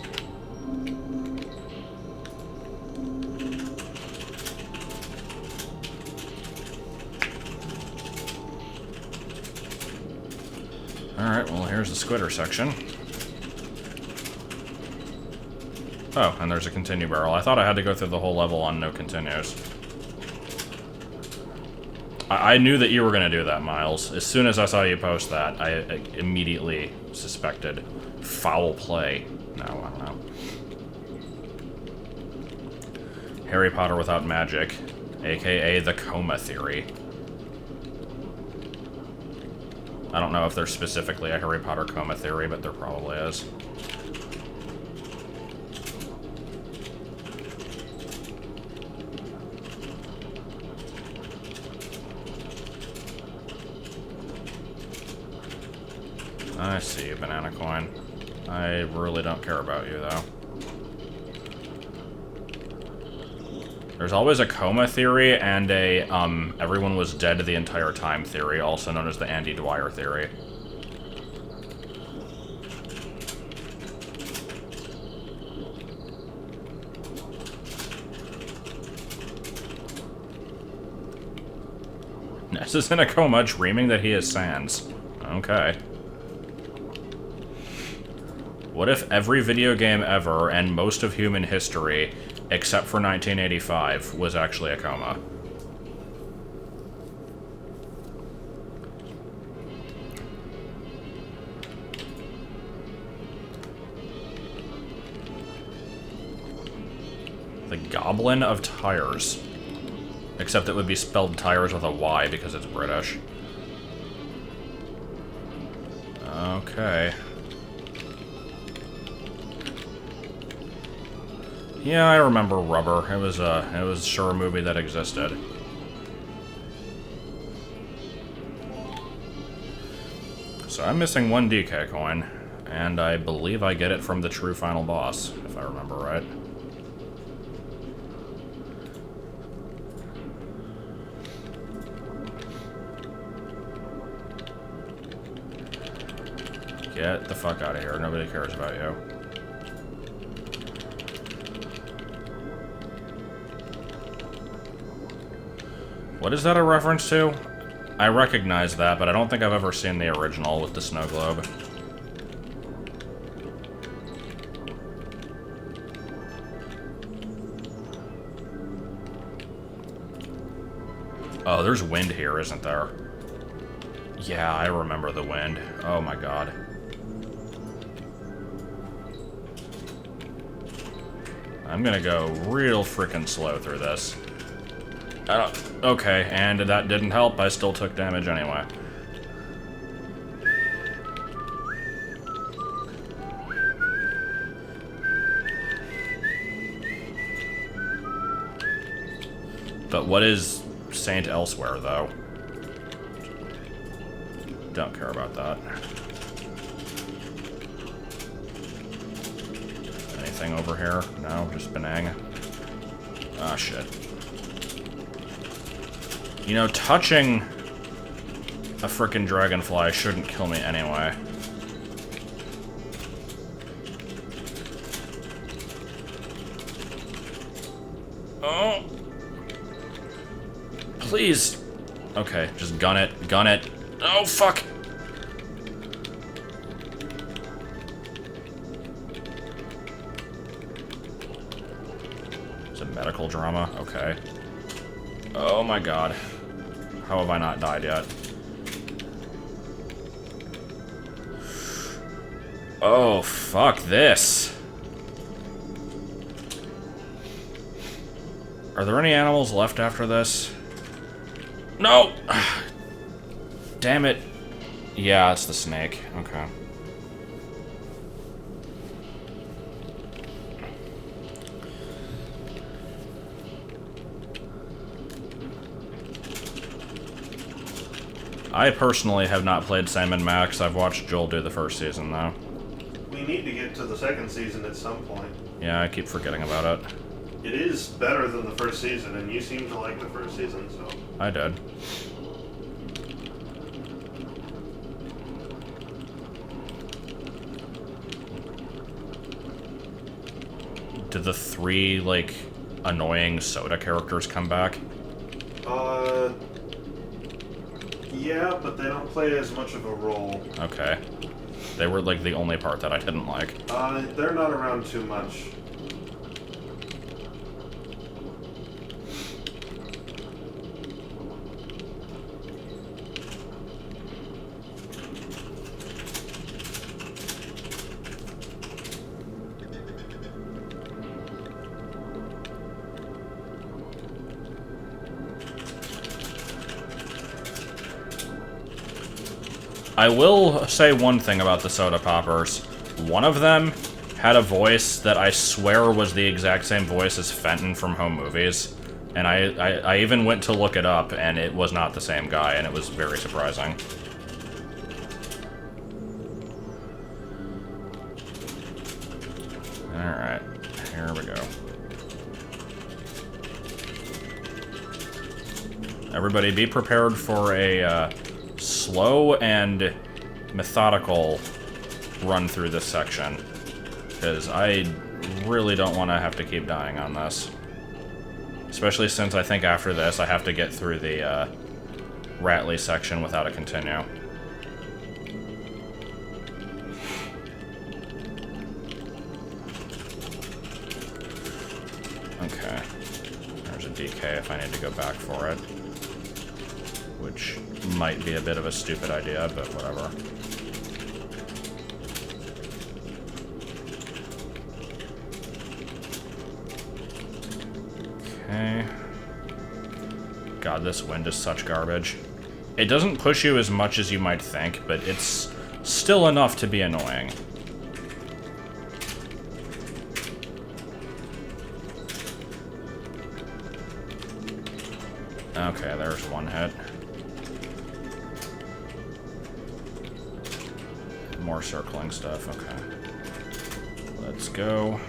[SPEAKER 1] Alright, well, here's the squitter section. Oh, and there's a continue barrel. I thought I had to go through the whole level on no continues. I knew that you were going to do that, Miles. As soon as I saw you post that, I immediately suspected foul play. No, I don't know. Harry Potter without magic, aka the coma theory. I don't know if there's specifically a Harry Potter coma theory, but there probably is. I see you, banana coin. I really don't care about you, though. There's always a coma theory and a, everyone was dead the entire time theory, also known as the Andy Dwyer theory. Ness is in a coma, dreaming that he is Sans. Okay. What if every video game ever, and most of human history, except for 1985, was actually a coma? The Goblin of Tires. Except it would be spelled tires with a Y because it's British. Okay. Yeah, I remember Rubber. It was sure a movie that existed. So I'm missing one DK coin, and I believe I get it from the true final boss, if I remember right. Get the fuck out of here. Nobody cares about you. What is that a reference to? I recognize that, but I don't think I've ever seen the original with the snow globe. Oh, there's wind here, isn't there? Yeah, I remember the wind. Oh my god. I'm gonna go real freaking slow through this. Okay, and that didn't help. I still took damage anyway. But what is Saint Elsewhere, though? Don't care about that. Anything over here? No, just Benang. Ah, shit. You know, touching a frickin' dragonfly shouldn't kill me anyway. Oh! Please! Okay, just gun it. Gun it. Oh, fuck! It's a medical drama? Okay. Oh my god. How have I not died yet? Oh, fuck this. Are there any animals left after this? No! Damn it. Yeah, it's the snake. Okay. I personally have not played Sam & Max. I've watched Joel do the first season, though.
[SPEAKER 2] We need to get to the second season at some point.
[SPEAKER 1] Yeah, I keep forgetting about it.
[SPEAKER 2] It is better than the first season, and you seem to like the first season, so...
[SPEAKER 1] I did. Did the three, like, annoying soda characters come back?
[SPEAKER 2] Yeah, but they don't play as much of a role.
[SPEAKER 1] Okay. They were, like, the only part that I didn't like.
[SPEAKER 2] They're not around too much.
[SPEAKER 1] I will say one thing about the soda poppers. One of them had a voice that I swear was the exact same voice as Fenton from Home Movies. And I even went to look it up, and it was not the same guy, and it was very surprising. Alright, here we go. Everybody be prepared for a slow and methodical run through this section, because I really don't want to have to keep dying on this. Especially since I think after this I have to get through the Ratley section without a continue. Okay. There's a DK if I need to go back for it. Which might be a bit of a stupid idea, but whatever. God, this wind is such garbage. It doesn't push you as much as you might think, but it's still enough to be annoying. Okay, there's one hit. More circling stuff, okay. Let's go.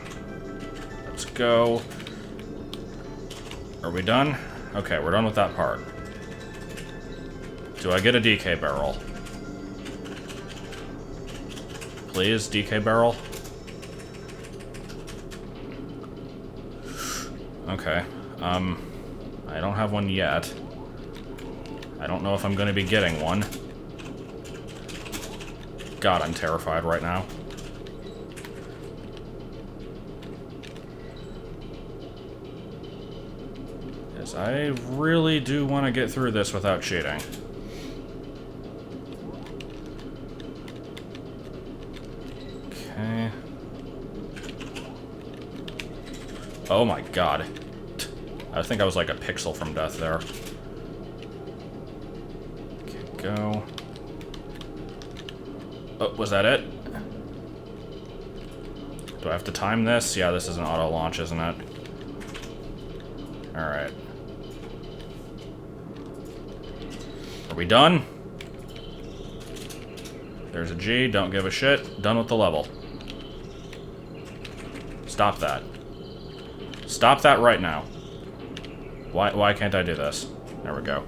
[SPEAKER 1] Let's go. Are we done? Okay, we're done with that part. Do I get a DK barrel? Please, DK barrel? Okay, I don't have one yet. I don't know if I'm gonna be getting one. God, I'm terrified right now. Yes, I really do want to get through this without cheating. Okay. Oh my god. I think I was like a pixel from death there. Okay, go. Oh, was that it? Do I have to time this? Yeah, this is an auto launch, isn't it? Alright. Are we done? There's a G, don't give a shit. Done with the level. Stop that. Stop that right now. Why can't I do this? There we go.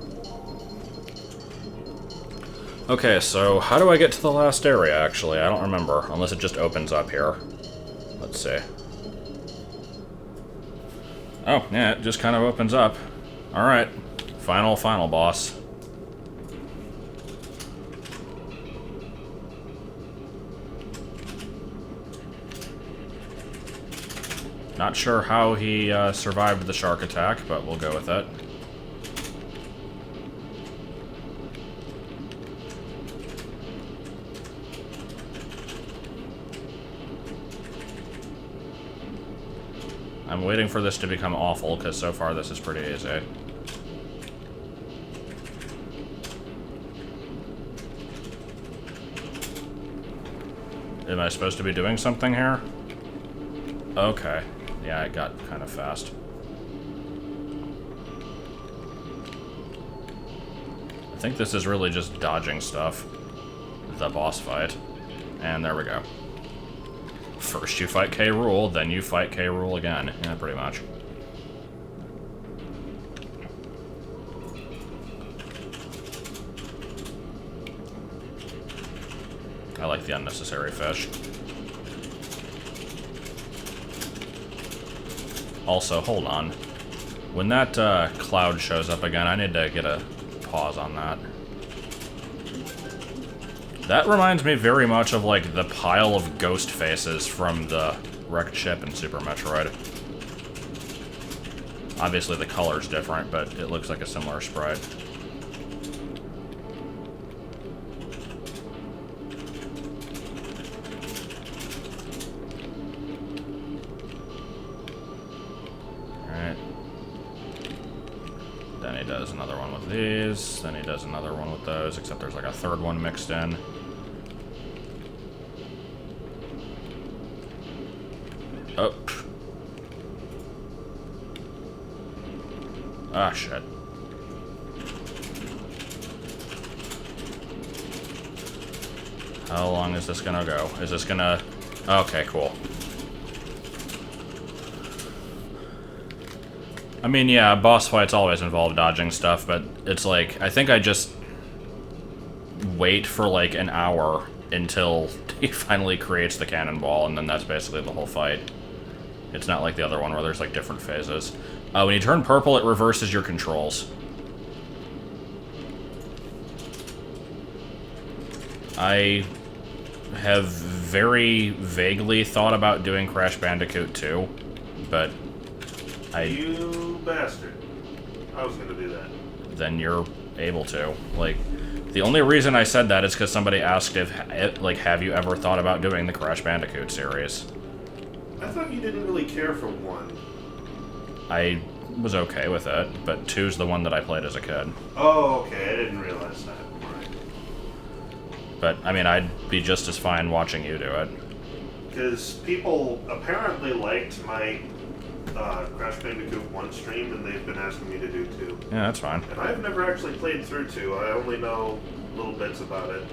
[SPEAKER 1] Okay, so how do I get to the last area, actually? I don't remember, unless it just opens up here. Let's see. Oh, yeah, it just kind of opens up. Alright. Final boss. Not sure how he survived the shark attack, but we'll go with it. I'm waiting for this to become awful, because so far this is pretty easy. Am I supposed to be doing something here? Okay. Yeah, it got kind of fast. I think this is really just dodging stuff. The boss fight. And there we go. First you fight K. Rool, then you fight K. Rool again. Yeah, pretty much. I like the unnecessary fish. Also, hold on. When that cloud shows up again, I need to get a pause on that. That reminds me very much of, like, the pile of ghost faces from the wrecked ship in Super Metroid. Obviously the color's different, but it looks like a similar sprite. Alright. Then he does another one with these, then he does another one with those, except there's like a third one mixed in. Oh. Ah, shit. How long is this gonna go? Is this gonna... Okay, cool. I mean, yeah, boss fights always involve dodging stuff, but it's like, I think I just wait for like an hour until he finally creates the cannonball, and then that's basically the whole fight. It's not like the other one where there's like different phases. When you turn purple, it reverses your controls. I have very vaguely thought about doing Crash Bandicoot 2, but
[SPEAKER 2] You bastard. I was gonna do that.
[SPEAKER 1] Then you're able to. Like, the only reason I said that is because somebody asked if, like, have you ever thought about doing the Crash Bandicoot series?
[SPEAKER 2] I thought you didn't really care for one.
[SPEAKER 1] I was okay with it, but 2's the one that I played as a kid.
[SPEAKER 2] Oh, okay. I didn't realize that. Right.
[SPEAKER 1] But, I mean, I'd be just as fine watching you do it.
[SPEAKER 2] Because people apparently liked my Crash Bandicoot 1 stream, and they've been asking me to do 2.
[SPEAKER 1] Yeah, that's fine.
[SPEAKER 2] And I've never actually played through 2. I only know little bits about it.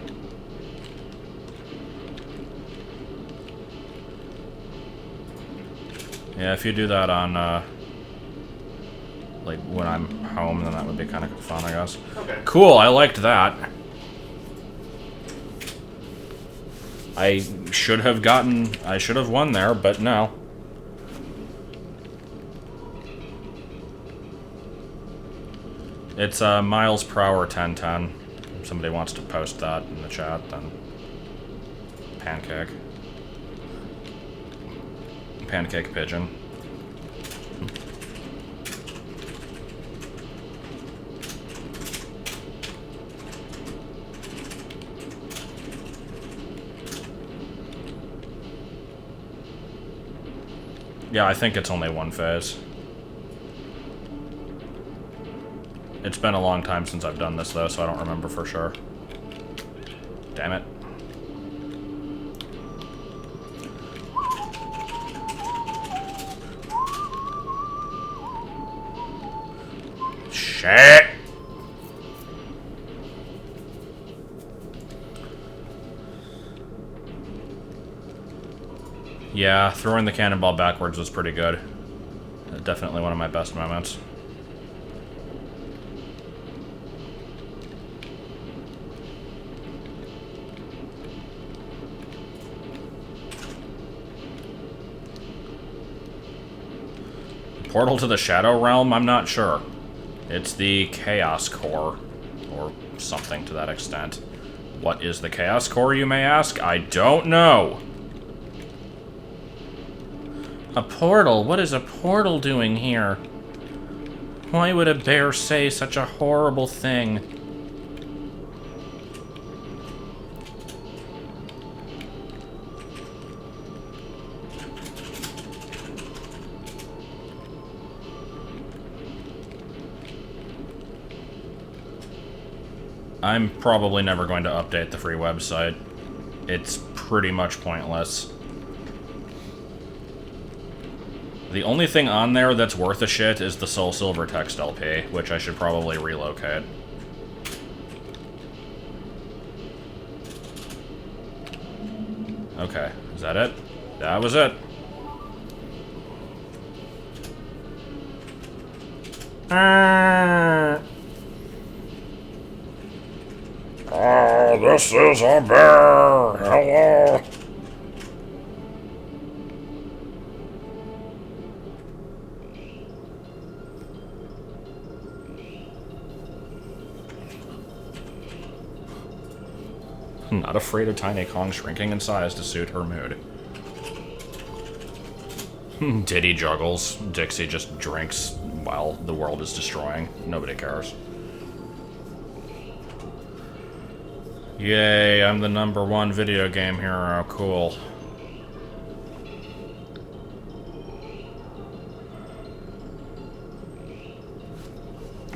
[SPEAKER 1] Yeah, if you do that on, like, when I'm home, then that would be kind of fun, I guess.
[SPEAKER 2] Okay.
[SPEAKER 1] Cool, I liked that. I should have won there, but no. It's miles per hour 1010. If somebody wants to post that in the chat, then pancake. Pancake pigeon. Yeah, I think it's only one phase. It's been a long time since I've done this, though, so I don't remember for sure. Damn it. Shit! Yeah, throwing the cannonball backwards was pretty good. Definitely one of my best moments. Portal to the Shadow Realm? I'm not sure. It's the Chaos Core, or something to that extent. What is the Chaos Core, you may ask? I don't know. A portal? What is a portal doing here? Why would a bear say such a horrible thing? I'm probably never going to update the free website. It's pretty much pointless. The only thing on there that's worth a shit is the Soul Silver text LP, which I should probably relocate. Okay, is that it? That was it.
[SPEAKER 3] Oh, this is a bear. Hello.
[SPEAKER 1] Not afraid of Tiny Kong shrinking in size to suit her mood. Diddy juggles. Dixie just drinks while the world is destroying. Nobody cares. Yay, I'm the #1 video game hero. Cool.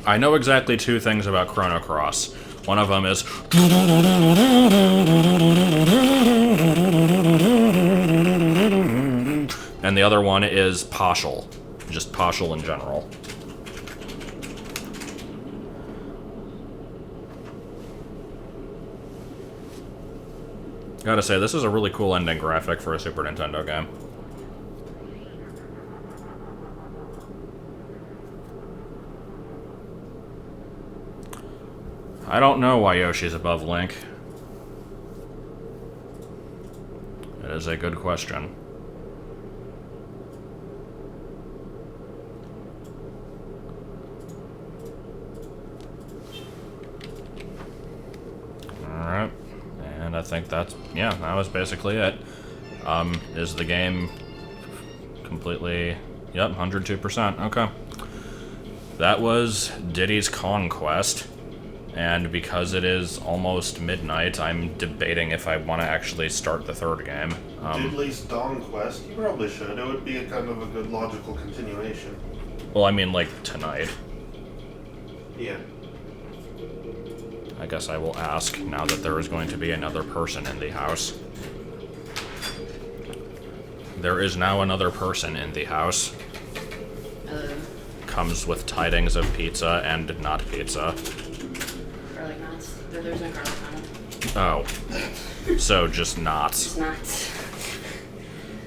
[SPEAKER 1] I know exactly 2 things about Chrono Cross. One of them is... and the other one is partial. Just partial in general. Gotta say, this is a really cool ending graphic for a Super Nintendo game. I don't know why Yoshi's above Link. It is a good question. Alright. And I think that's... yeah, that was basically it. Is the game completely... yep, 102%. Okay. That was Diddy's Conquest. And because it is almost midnight, I'm debating if I want to actually start the 3rd game.
[SPEAKER 2] Diddley's Dawn Quest. You probably should. It would be a kind of a good logical continuation.
[SPEAKER 1] Well, I mean, like, tonight.
[SPEAKER 2] Yeah.
[SPEAKER 1] I guess I will ask now that there is going to be another person in the house. There is now another person in the house. Comes with tidings of pizza and not pizza.
[SPEAKER 4] Garlic knots. There's no garlic on it.
[SPEAKER 1] Oh. So, just knots.
[SPEAKER 4] It's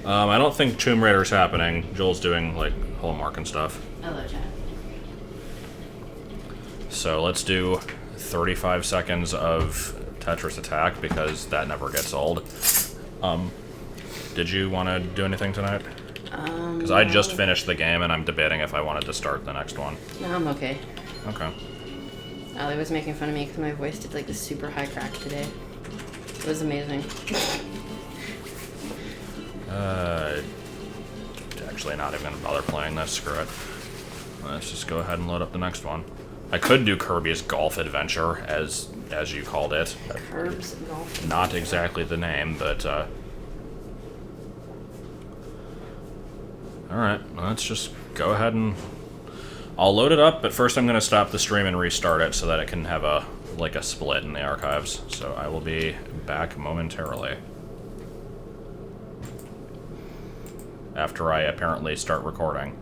[SPEAKER 4] not.
[SPEAKER 1] I don't think Tomb Raider's happening. Joel's doing, like, homework and stuff.
[SPEAKER 4] Hello, Chad.
[SPEAKER 1] So, let's do 35 seconds of Tetris Attack, because that never gets old. Did you want to do anything tonight? Because I just finished the game, and I'm debating if I wanted to start the next one.
[SPEAKER 4] No, I'm okay.
[SPEAKER 1] Okay.
[SPEAKER 4] Ali was making fun of me because my voice did like this super high crack today. It was amazing.
[SPEAKER 1] Actually not even gonna bother playing this, screw it. Let's just go ahead and load up the next one. I could do Kirby's Golf Adventure, as you called it.
[SPEAKER 4] Curbs golf.
[SPEAKER 1] Not exactly the name, but, Alright, let's just go ahead and... I'll load it up, but first I'm gonna stop the stream and restart it so that it can have a split in the archives. So I will be back momentarily. After I apparently start recording.